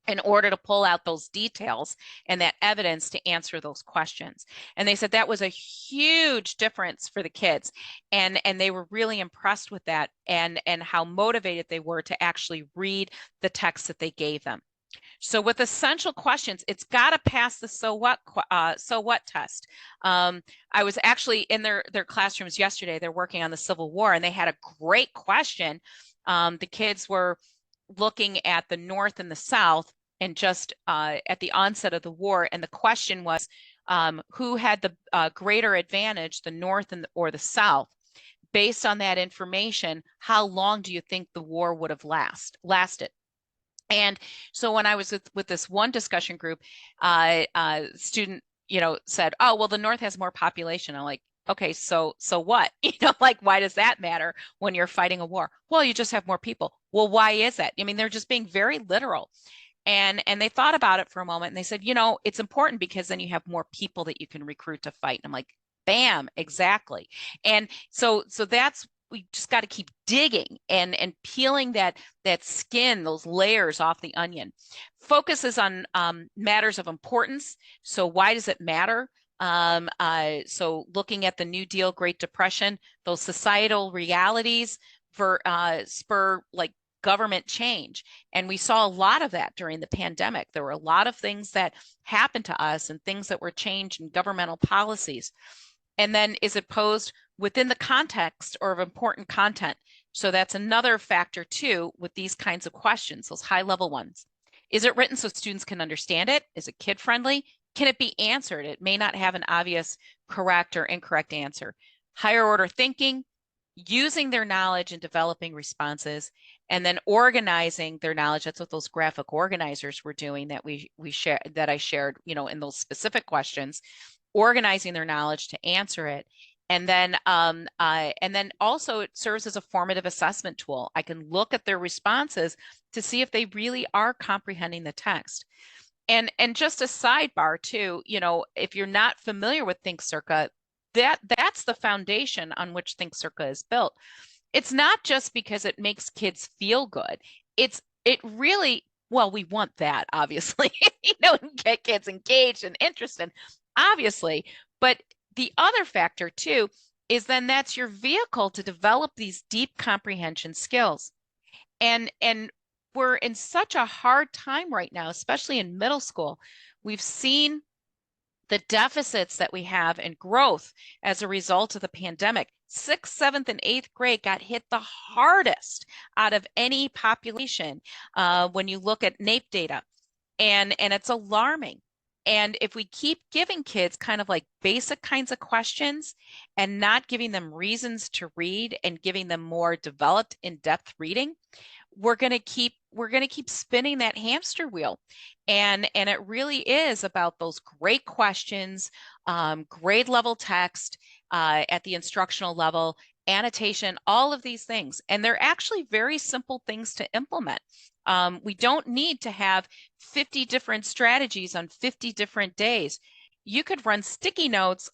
in order to pull out those details and that evidence to answer those questions. And they said that was a huge difference for the kids. And they were really impressed with that and how motivated they were to actually read the text that they gave them. So with essential questions, it's got to pass the so what test. I was actually in their classrooms yesterday. They're working on the Civil War, and they had a great question. The kids were looking at the North and the South, and just at the onset of the war, and the question was, who had the greater advantage, the North or the South? Based on that information, how long do you think the war would have lasted? And so when I was with this one discussion group, student, you know, said, "Oh, well, the North has more population." I'm like, "Okay, so what? You know, like why does that matter when you're fighting a war?" "Well, you just have more people." "Well, why is that?" I mean, they're just being very literal. And they thought about it for a moment and they said, "You know, it's important because then you have more people that you can recruit to fight." And I'm like, "Bam, exactly." And so that's, we just got to keep digging and peeling that skin, those layers off the onion. Focuses on matters of importance. So why does it matter? So looking at the New Deal, Great Depression, those societal realities for spur like government change. And we saw a lot of that during the pandemic. There were a lot of things that happened to us and things that were changed in governmental policies. And then is it posed within the context or of important content? So that's another factor too with these kinds of questions, those high level ones. Is it written so students can understand it? Is it kid friendly? Can it be answered? It may not have an obvious correct or incorrect answer. Higher order thinking, using their knowledge and developing responses, and then organizing their knowledge. That's what those graphic organizers were doing that we share that I shared, in those specific questions, organizing their knowledge to answer it. And then also it serves as a formative assessment tool. I can look at their responses to see if they really are comprehending the text. And just a sidebar too, if you're not familiar with Think Circa, that's the foundation on which Think Circa is built. It's not just because it makes kids feel good. It really, well, we want that, obviously, get kids engaged and interested, obviously. But the other factor too is then that's your vehicle to develop these deep comprehension skills. And we're in such a hard time right now, especially in middle school. We've seen the deficits that we have in growth as a result of the pandemic. 6th, 7th, and 8th grade got hit the hardest out of any population when you look at NAEP data. And it's alarming. And if we keep giving kids kind of like basic kinds of questions and not giving them reasons to read and giving them more developed in-depth reading, we're going to keep spinning that hamster wheel. And it really is about those great questions, grade level text at the instructional level, annotation, all of these things. And they're actually very simple things to implement. We don't need to have 50 different strategies on 50 different days. You could run sticky notes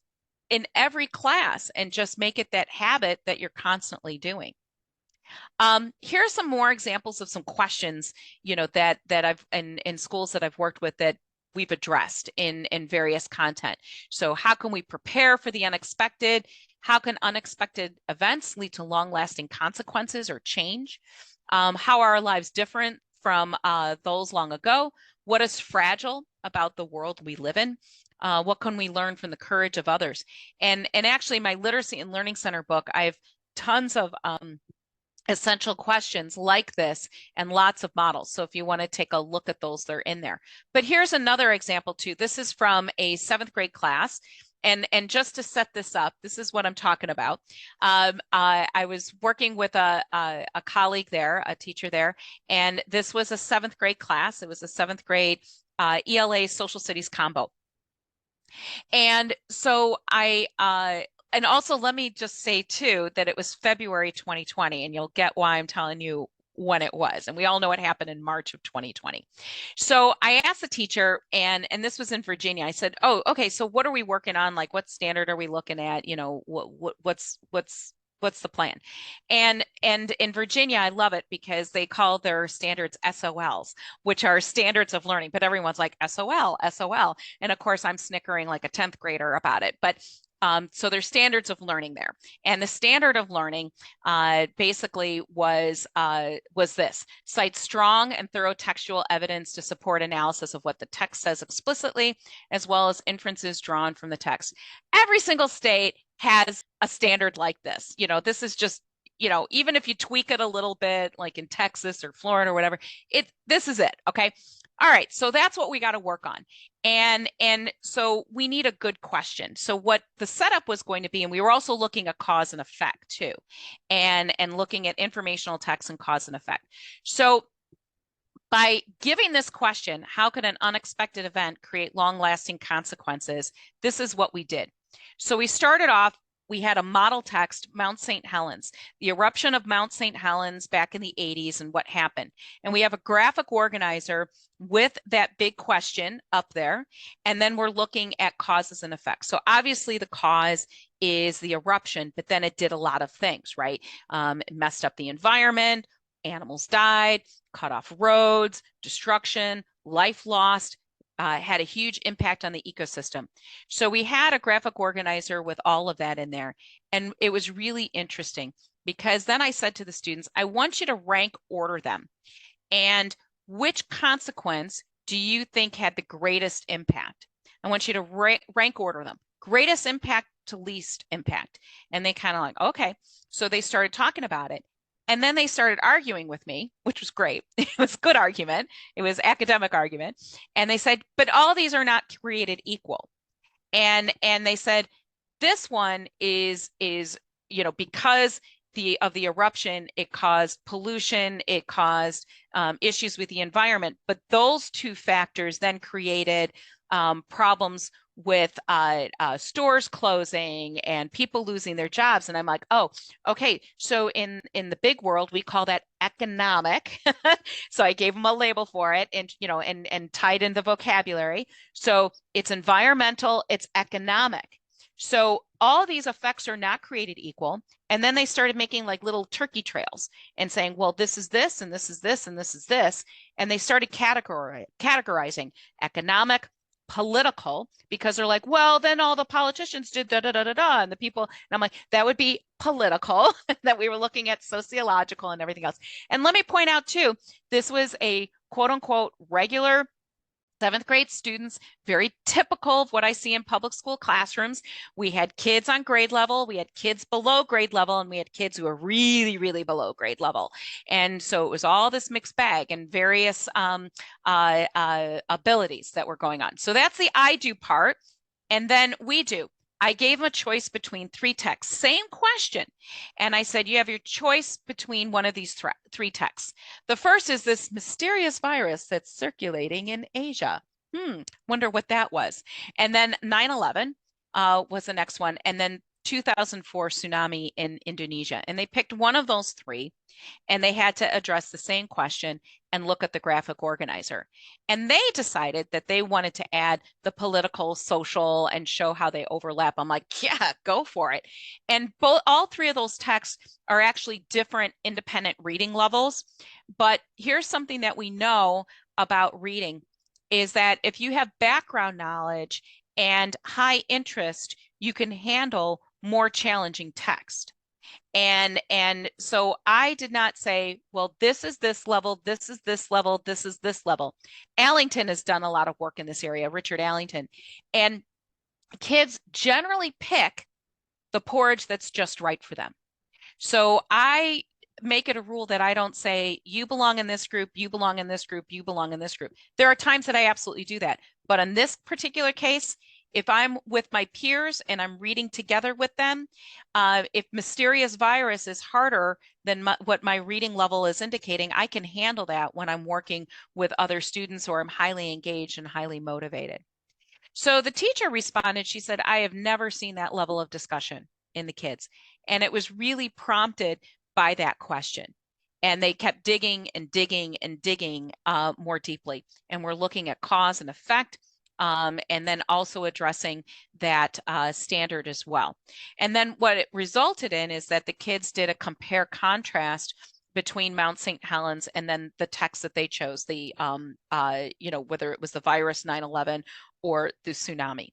in every class and just make it that habit that you're constantly doing. Here are some more examples of some questions, that I've in schools that I've worked with that we've addressed in various content. So how can we prepare for the unexpected? How can unexpected events lead to long-lasting consequences or change? How are our lives different from those long ago? What is fragile about the world we live in? What can we learn from the courage of others? And actually, my Literacy and Learning Center book, I have tons of essential questions like this and lots of models. So if you want to take a look at those, they're in there. But here's another example too. This is from a 7th grade class. And just to set this up, this is what I'm talking about. I was working with a colleague there, a teacher there, and this was a 7th grade class. It was a 7th grade ELA social studies combo. And so and also let me just say too that it was February 2020, and you'll get why I'm telling you when it was. And we all know what happened in March of 2020. So I asked the teacher, and this was in Virginia. I said, "Oh, okay. So what are we working on? Like, what standard are we looking at? What's the plan?" And in Virginia, I love it because they call their standards SOLs, which are standards of learning. But everyone's like SOL, SOL, and of course I'm snickering like a 10th grader about it. But so there's standards of learning there, and the standard of learning basically was this: cite strong and thorough textual evidence to support analysis of what the text says explicitly, as well as inferences drawn from the text. Every single state has a standard like this. This is just, even if you tweak it a little bit, like in Texas or Florida or whatever, this is it. Okay. All right. So that's what we got to work on. And so we need a good question. So what the setup was going to be, and we were also looking at cause and effect too, and looking at informational text and cause and effect. So by giving this question, how could an unexpected event create long-lasting consequences? This is what we did. So we started off, we had a model text, Mount St. Helens, the eruption of Mount St. Helens back in the 80s and what happened. And we have a graphic organizer with that big question up there. And then we're looking at causes and effects. So obviously the cause is the eruption, but then it did a lot of things, right? It messed up the environment, animals died, cut off roads, destruction, life lost, had a huge impact on the ecosystem. So we had a graphic organizer with all of that in there. And it was really interesting because then I said to the students, I want you to rank order them. And which consequence do you think had the greatest impact? I want you to rank order them. Greatest impact to least impact. And they kind of like, okay. So they started talking about it. And then they started arguing with me, which was great. It was good argument. It was academic argument. And they said, but all these are not created equal. And they said, this one is because of the eruption, it caused pollution, it caused issues with the environment. But those two factors then created problems with stores closing and people losing their jobs. And I'm like, oh, okay. So in the big world, we call that economic. So I gave them a label for it, and and tied in the vocabulary. So it's environmental, it's economic. So all these effects are not created equal. And then they started making like little turkey trails and saying, well, this is this, and this is this, and this is this. And they started categorizing economic, political, because they're like, well, then all the politicians did da da da da da, and the people, and I'm like, that would be political, that we were looking at sociological and everything else. And let me point out too, this was a quote unquote regular seventh grade students, very typical of what I see in public school classrooms. We had kids on grade level, we had kids below grade level, and we had kids who were really, really below grade level. And so it was all this mixed bag and various abilities that were going on. So that's the I do part. And then we do. I gave them a choice between three texts, same question. And I said, you have your choice between one of these three texts. The first is this mysterious virus that's circulating in Asia. Wonder what that was. And then 9/11 was the next one. And then 2004 tsunami in Indonesia. And they picked one of those three, and they had to address the same question and look at the graphic organizer. And they decided that they wanted to add the political, social, and show how they overlap. I'm like, yeah, go for it. And all three of those texts are actually different independent reading levels. But here's something that we know about reading is that if you have background knowledge and high interest, you can handle more challenging text. And so I did not say, well, this is this level, this is this level, this is this level. Allington has done a lot of work in this area, Richard Allington. And kids generally pick the porridge that's just right for them. So I make it a rule that I don't say, you belong in this group, you belong in this group, you belong in this group. There are times that I absolutely do that. But in this particular case, if I'm with my peers and I'm reading together with them, if mysterious virus is harder than what my reading level is indicating, I can handle that when I'm working with other students or I'm highly engaged and highly motivated. So the teacher responded, she said, I have never seen that level of discussion in the kids. And it was really prompted by that question. And they kept digging and digging and digging more deeply. And we're looking at cause and effect. And then also addressing that standard as well. And then what it resulted in is that the kids did a compare contrast between Mount St. Helens and then the text that they chose, the whether it was the virus 9/11 or the tsunami.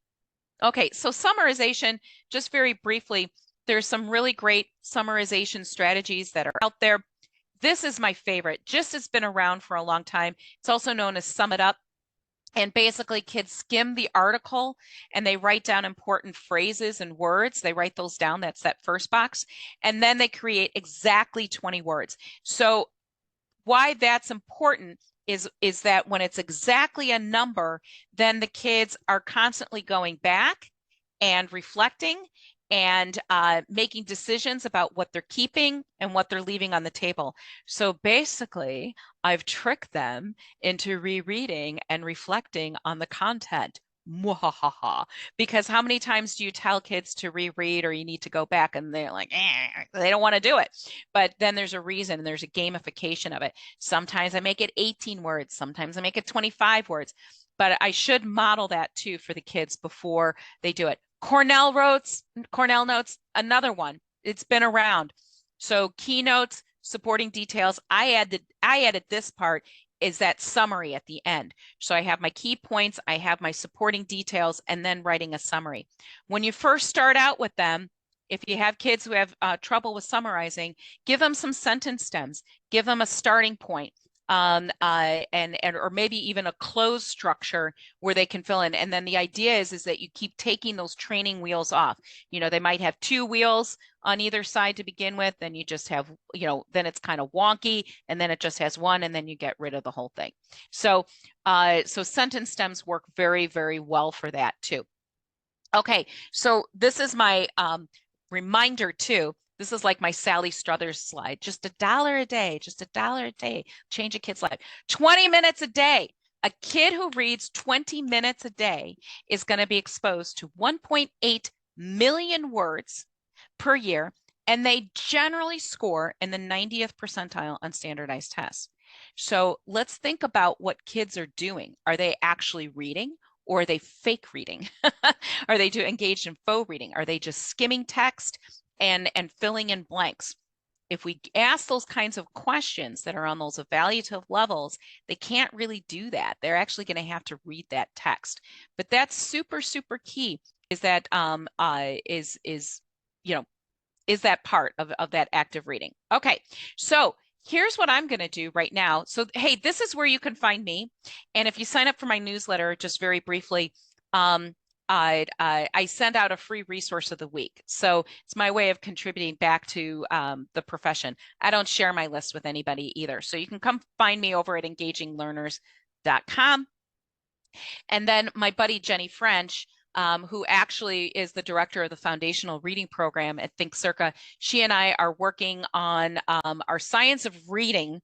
Okay, so summarization, just very briefly, there's some really great summarization strategies that are out there. This is my favorite, just has been around for a long time. It's also known as Sum It Up. And basically, kids skim the article and they write down important phrases and words. They write those down. That's that first box. And then they create exactly 20 words. So why that's important is that when it's exactly a number, then the kids are constantly going back and reflecting and making decisions about what they're keeping and what they're leaving on the table. So basically, I've tricked them into rereading and reflecting on the content. Mwahaha. Because how many times do you tell kids to reread or you need to go back and they're like, they don't want to do it. But then there's a reason and there's a gamification of it. Sometimes I make it 18 words, sometimes I make it 25 words. But I should model that too for the kids before they do it. Cornell notes, another one. It's been around. So keynotes, supporting details. I added this part is that summary at the end. So I have my key points, I have my supporting details, and then writing a summary. When you first start out with them, if you have kids who have trouble with summarizing, give them some sentence stems, give them a starting point. and or maybe even a closed structure where they can fill in. And then the idea is that you keep taking those training wheels off. You know, they might have two wheels on either side to begin with, then you just have, you know, then it's kind of wonky, and then it just has one, and then you get rid of the whole thing. So so sentence stems work very, very well for that too. Okay, so this is my reminder too. This is like my Sally Struthers slide. Just $1 a day, just $1 a day, change a kid's life. 20 minutes a day. A kid who reads 20 minutes a day is going to be exposed to 1.8 million words per year, and they generally score in the 90th percentile on standardized tests. So let's think about what kids are doing. Are they actually reading? Or are they fake reading? Are they engaged in faux reading? Are they just skimming text and filling in blanks? If we ask those kinds of questions that are on those evaluative levels, they can't really do that. They're actually going to have to read that text. But that's super, super key, is that is that part of that active reading. Okay, so here's what I'm going to do right now. So, hey, this is where you can find me. And if you sign up for my newsletter, just very briefly, I send out a free resource of the week. So it's my way of contributing back to the profession. I don't share my list with anybody either. So you can come find me over at engaginglearners.com. And then my buddy, Jenny French, who actually is the director of the foundational reading program at Think Circa. She and I are working on our Science of Reading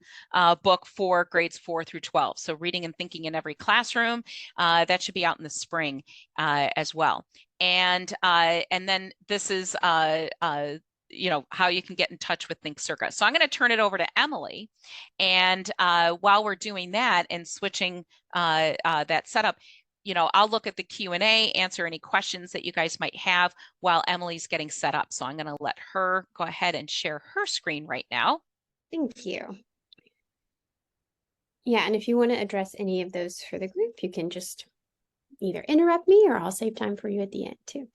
book for grades 4 through 12. So reading and thinking in every classroom. That should be out in the spring as well. And then this is you know, how you can get in touch with Think Circa. So I'm going to turn it over to Emily. And while we're doing that and switching that setup, you know, I'll look at the Q&A, answer any questions that you guys might have while Emily's getting set up. So I'm going to let her go ahead and share her screen right now. Thank you. Yeah, and if you want to address any of those for the group, you can just either interrupt me or I'll save time for you at the end too.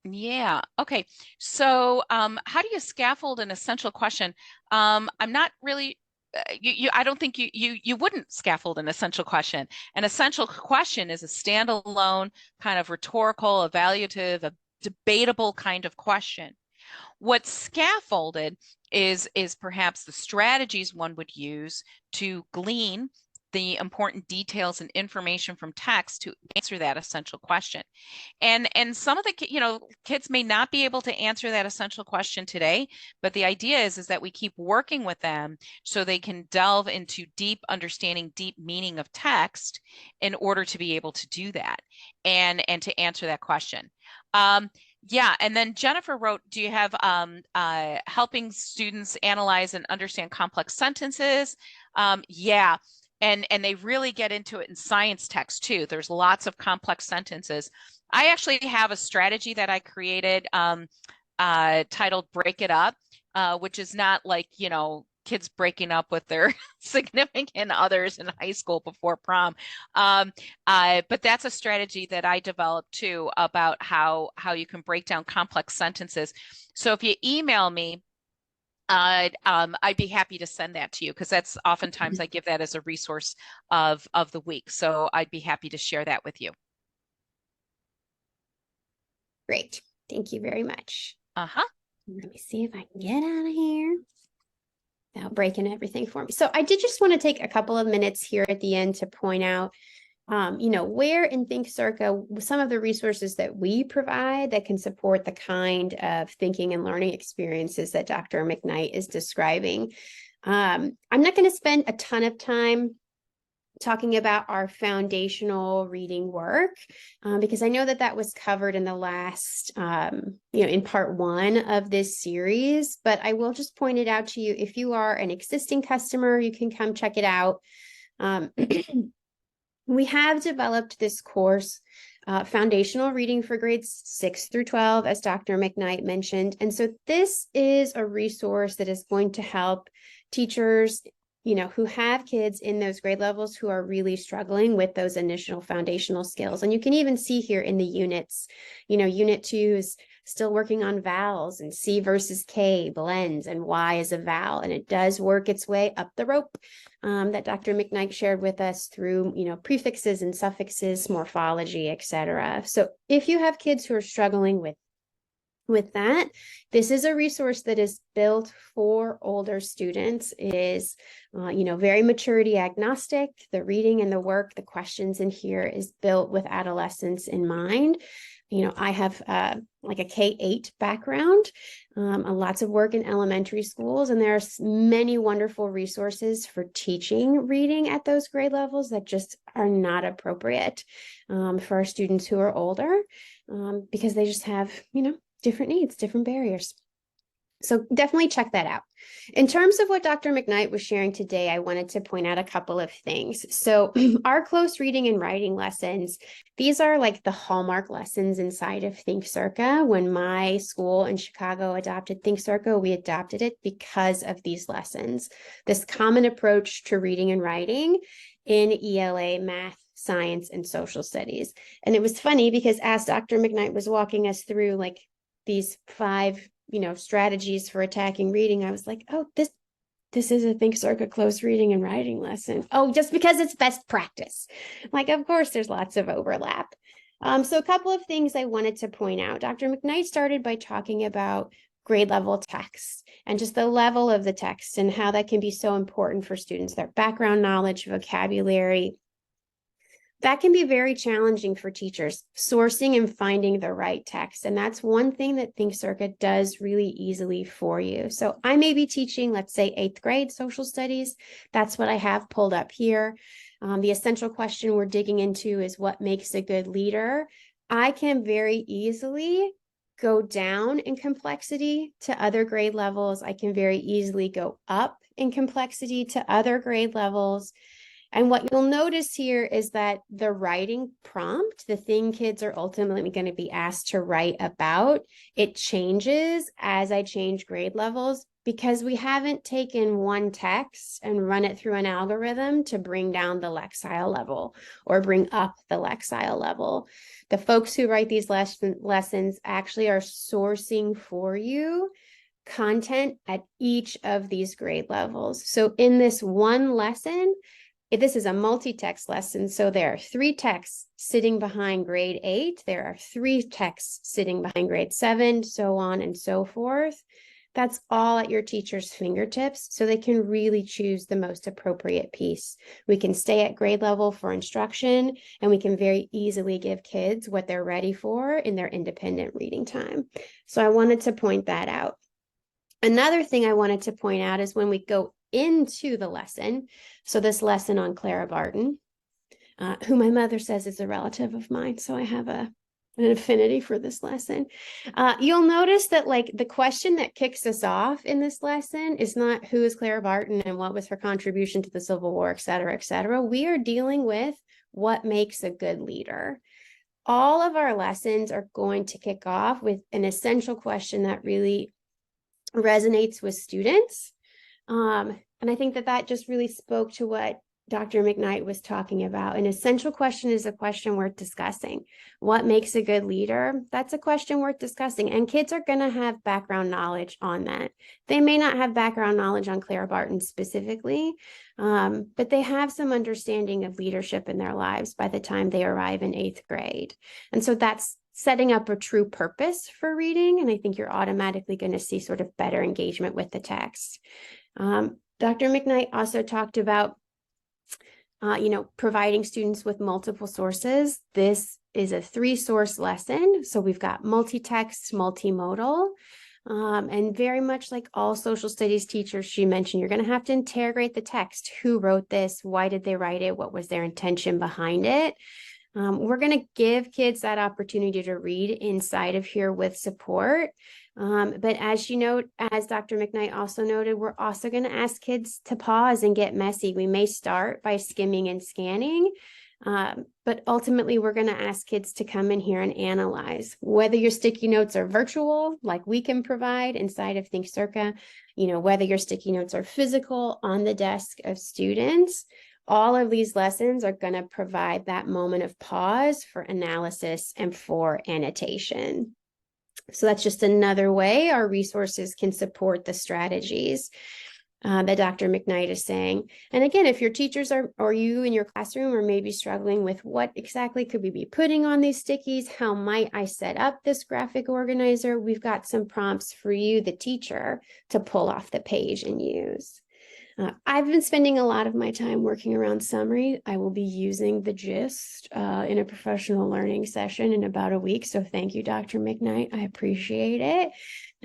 Yeah. Okay. So how do you scaffold an essential question? I'm not really I don't think you wouldn't scaffold an essential question. An essential question is a standalone kind of rhetorical, evaluative, a debatable kind of question. What's scaffolded is perhaps the strategies one would use to glean the important details and information from text to answer that essential question. And some of the kids may not be able to answer that essential question today, but the idea is that we keep working with them so they can delve into deep understanding, deep meaning of text in order to be able to do that and to answer that question. Yeah, and then Jennifer wrote, do you have helping students analyze and understand complex sentences? Yeah. And they really get into it in science text too. There's lots of complex sentences. I actually have a strategy that I created titled Break It Up, which is not like, you know, kids breaking up with their significant others in high school before prom. But that's a strategy that I developed too about how you can break down complex sentences. So if you email me, I'd be happy to send that to you because that's oftentimes I give that as a resource of the week. So I'd be happy to share that with you. Great. Thank you very much. Uh-huh. Let me see if I can get out of here without breaking everything for me. So I did just want to take a couple of minutes here at the end to point out you know, where in Think Circa, some of the resources that we provide that can support the kind of thinking and learning experiences that Dr. McKnight is describing. I'm not going to spend a ton of time talking about our foundational reading work because I know that was covered in the last, you know, in part 1 of this series, but I will just point it out to you. If you are an existing customer, you can come check it out. We have developed this course, foundational reading for grades 6 through 12, as Dr. McKnight mentioned. And so this is a resource that is going to help teachers, you know, who have kids in those grade levels who are really struggling with those initial foundational skills. And you can even see here in the units, you know, unit 2 is still working on vowels and C versus K blends and Y is a vowel. And it does work its way up the rope that Dr. McKnight shared with us through, prefixes and suffixes, morphology, etc. So if you have kids who are struggling with that, this is a resource that is built for older students. It is, very maturity agnostic. The reading and the work, the questions in here is built with adolescents in mind. I have like a K-8 background, lots of work in elementary schools, and there are many wonderful resources for teaching reading at those grade levels that just are not appropriate for our students who are older because they just have, different needs, different barriers. So definitely check that out. In terms of what Dr. McKnight was sharing today, I wanted to point out a couple of things. So our close reading and writing lessons, these are like the hallmark lessons inside of Think Circa. When my school in Chicago adopted Think Circa, we adopted it because of these lessons, this common approach to reading and writing in ELA, math, science, and social studies. And it was funny because as Dr. McKnight was walking us through like these 5, strategies for attacking reading, I was like, oh, this is a Think Circa close reading and writing lesson. Oh, just because it's best practice. Like, of course, there's lots of overlap. So a couple of things I wanted to point out. Dr. McKnight started by talking about grade level text and just the level of the text and how that can be so important for students, their background knowledge, vocabulary. That can be very challenging for teachers, sourcing and finding the right text. And that's one thing that Think Circa does really easily for you. So I may be teaching, let's say, 8th grade social studies. That's what I have pulled up here. The essential question we're digging into is what makes a good leader. I can very easily go down in complexity to other grade levels. I can very easily go up in complexity to other grade levels. And what you'll notice here is that the writing prompt, the thing kids are ultimately going to be asked to write about, it changes as I change grade levels because we haven't taken one text and run it through an algorithm to bring down the Lexile level or bring up the Lexile level. The folks who write these lessons actually are sourcing for you content at each of these grade levels. So in this one lesson, this is a multi-text lesson, so there are 3 texts sitting behind grade 8. There are 3 texts sitting behind grade 7, so on and so forth. That's all at your teacher's fingertips, so they can really choose the most appropriate piece. We can stay at grade level for instruction, and we can very easily give kids what they're ready for in their independent reading time. So I wanted to point that out. Another thing I wanted to point out is when we go into the lesson. So this lesson on Clara Barton, who my mother says is a relative of mine. So I have an affinity for this lesson. You'll notice that like the question that kicks us off in this lesson is not who is Clara Barton and what was her contribution to the Civil War, et cetera, et cetera. We are dealing with what makes a good leader. All of our lessons are going to kick off with an essential question that really resonates with students. And I think that just really spoke to what Dr. McKnight was talking about. An essential question is a question worth discussing. What makes a good leader? That's a question worth discussing. And kids are going to have background knowledge on that. They may not have background knowledge on Clara Barton specifically, but they have some understanding of leadership in their lives by the time they arrive in 8th grade. And so that's setting up a true purpose for reading. And I think you're automatically going to see sort of better engagement with the text. Dr. McKnight also talked about, providing students with multiple sources. This is a 3-source lesson. So we've got multi-text, multimodal, and very much like all social studies teachers, she mentioned, you're going to have to interrogate the text. Who wrote this? Why did they write it? What was their intention behind it? We're going to give kids that opportunity to read inside of here with support. But as you note, as Dr. McKnight also noted, we're also going to ask kids to pause and get messy. We may start by skimming and scanning, but ultimately we're going to ask kids to come in here and analyze. Whether your sticky notes are virtual, like we can provide inside of Think Circa, whether your sticky notes are physical on the desk of students, all of these lessons are going to provide that moment of pause for analysis and for annotation. So that's just another way our resources can support the strategies that Dr. McKnight is saying. And again, if your teachers are, or you in your classroom are maybe struggling with what exactly could we be putting on these stickies, how might I set up this graphic organizer, we've got some prompts for you, the teacher, to pull off the page and use. I've been spending a lot of my time working around summary. I will be using the gist in a professional learning session in about a week. So thank you, Dr. McKnight. I appreciate it.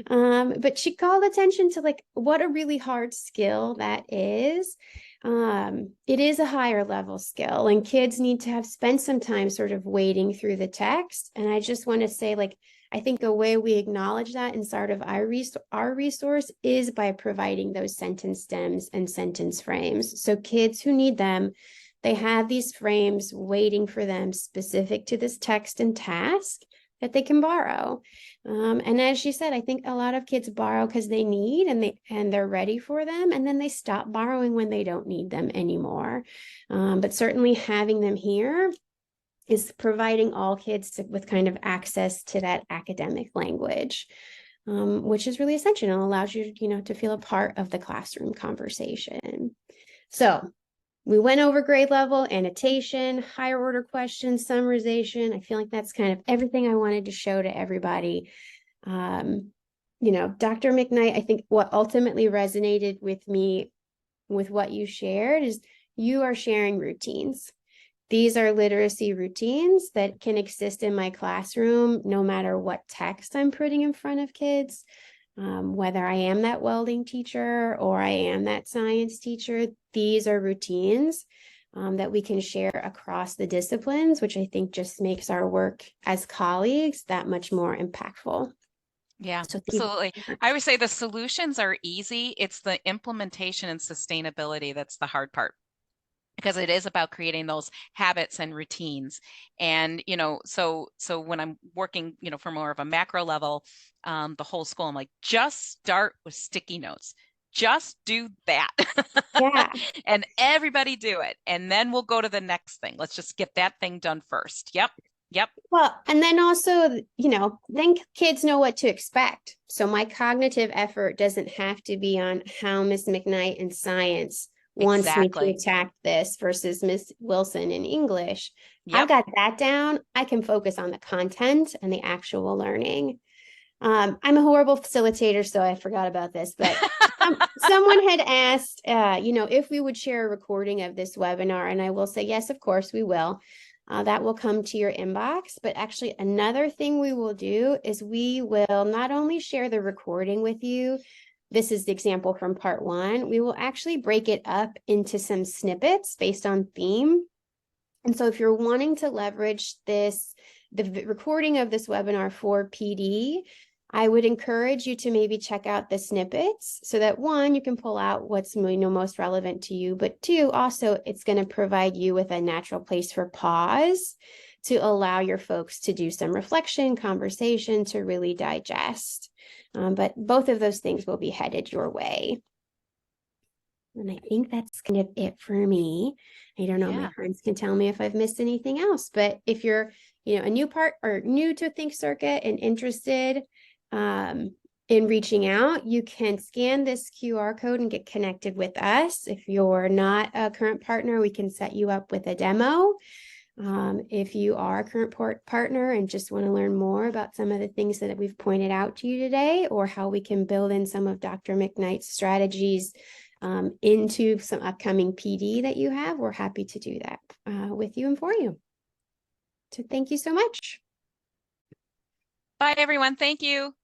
But she called attention to like what a really hard skill that is. It is a higher level skill, and kids need to have spent some time sort of wading through the text. And I just want to say, like, I think the way we acknowledge that inside of our resource is by providing those sentence stems and sentence frames. So kids who need them, they have these frames waiting for them specific to this text and task that they can borrow. And as she said, I think a lot of kids borrow because they need and they're ready for them, and then they stop borrowing when they don't need them anymore. But certainly having them here is providing all kids with kind of access to that academic language, which is really essential and allows you, to feel a part of the classroom conversation. So we went over grade level, annotation, higher order questions, summarization. I feel like that's kind of everything I wanted to show to everybody. Dr. McKnight, I think what ultimately resonated with me with what you shared is you are sharing routines. These are literacy routines that can exist in my classroom no matter what text I'm putting in front of kids. Whether I am that welding teacher or I am that science teacher, these are routines that we can share across the disciplines, which I think just makes our work as colleagues that much more impactful. Yeah, So absolutely. I would say the solutions are easy. It's the implementation and sustainability that's the hard part, because it is about creating those habits and routines. And, so when I'm working, for more of a macro level, the whole school, I'm like, just start with sticky notes. Just do that. Yeah. And everybody do it. And then we'll go to the next thing. Let's just get that thing done first. Yep. Yep. Well, and then also, then kids know what to expect. So my cognitive effort doesn't have to be on how Miss McKnight in science wants me to Exactly. attack this versus Miss Wilson in English. I've Yep. got that down. I can focus on the content and the actual learning. I'm a horrible facilitator, so I forgot about this, but someone had asked, if we would share a recording of this webinar, and I will say, yes, of course we will. That will come to your inbox, but actually another thing we will do is we will not only share the recording with you. This is the example from part 1. We will actually break it up into some snippets based on theme. And so if you're wanting to leverage the recording of this webinar for PD, I would encourage you to maybe check out the snippets so that 1, you can pull out what's most relevant to you, but 2, also it's going to provide you with a natural place for pause to allow your folks to do some reflection, conversation, to really digest. But both of those things will be headed your way. And I think that's kind of it for me. I don't know, my friends can tell me if I've missed anything else, but if you're, a new to Think Circuit and interested in reaching out, you can scan this QR code and get connected with us. If you're not a current partner, we can set you up with a demo. If you are a current partner and just want to learn more about some of the things that we've pointed out to you today, or how we can build in some of Dr. McKnight's strategies into some upcoming PD that you have, we're happy to do that with you and for you. So thank you so much. Bye, everyone. Thank you.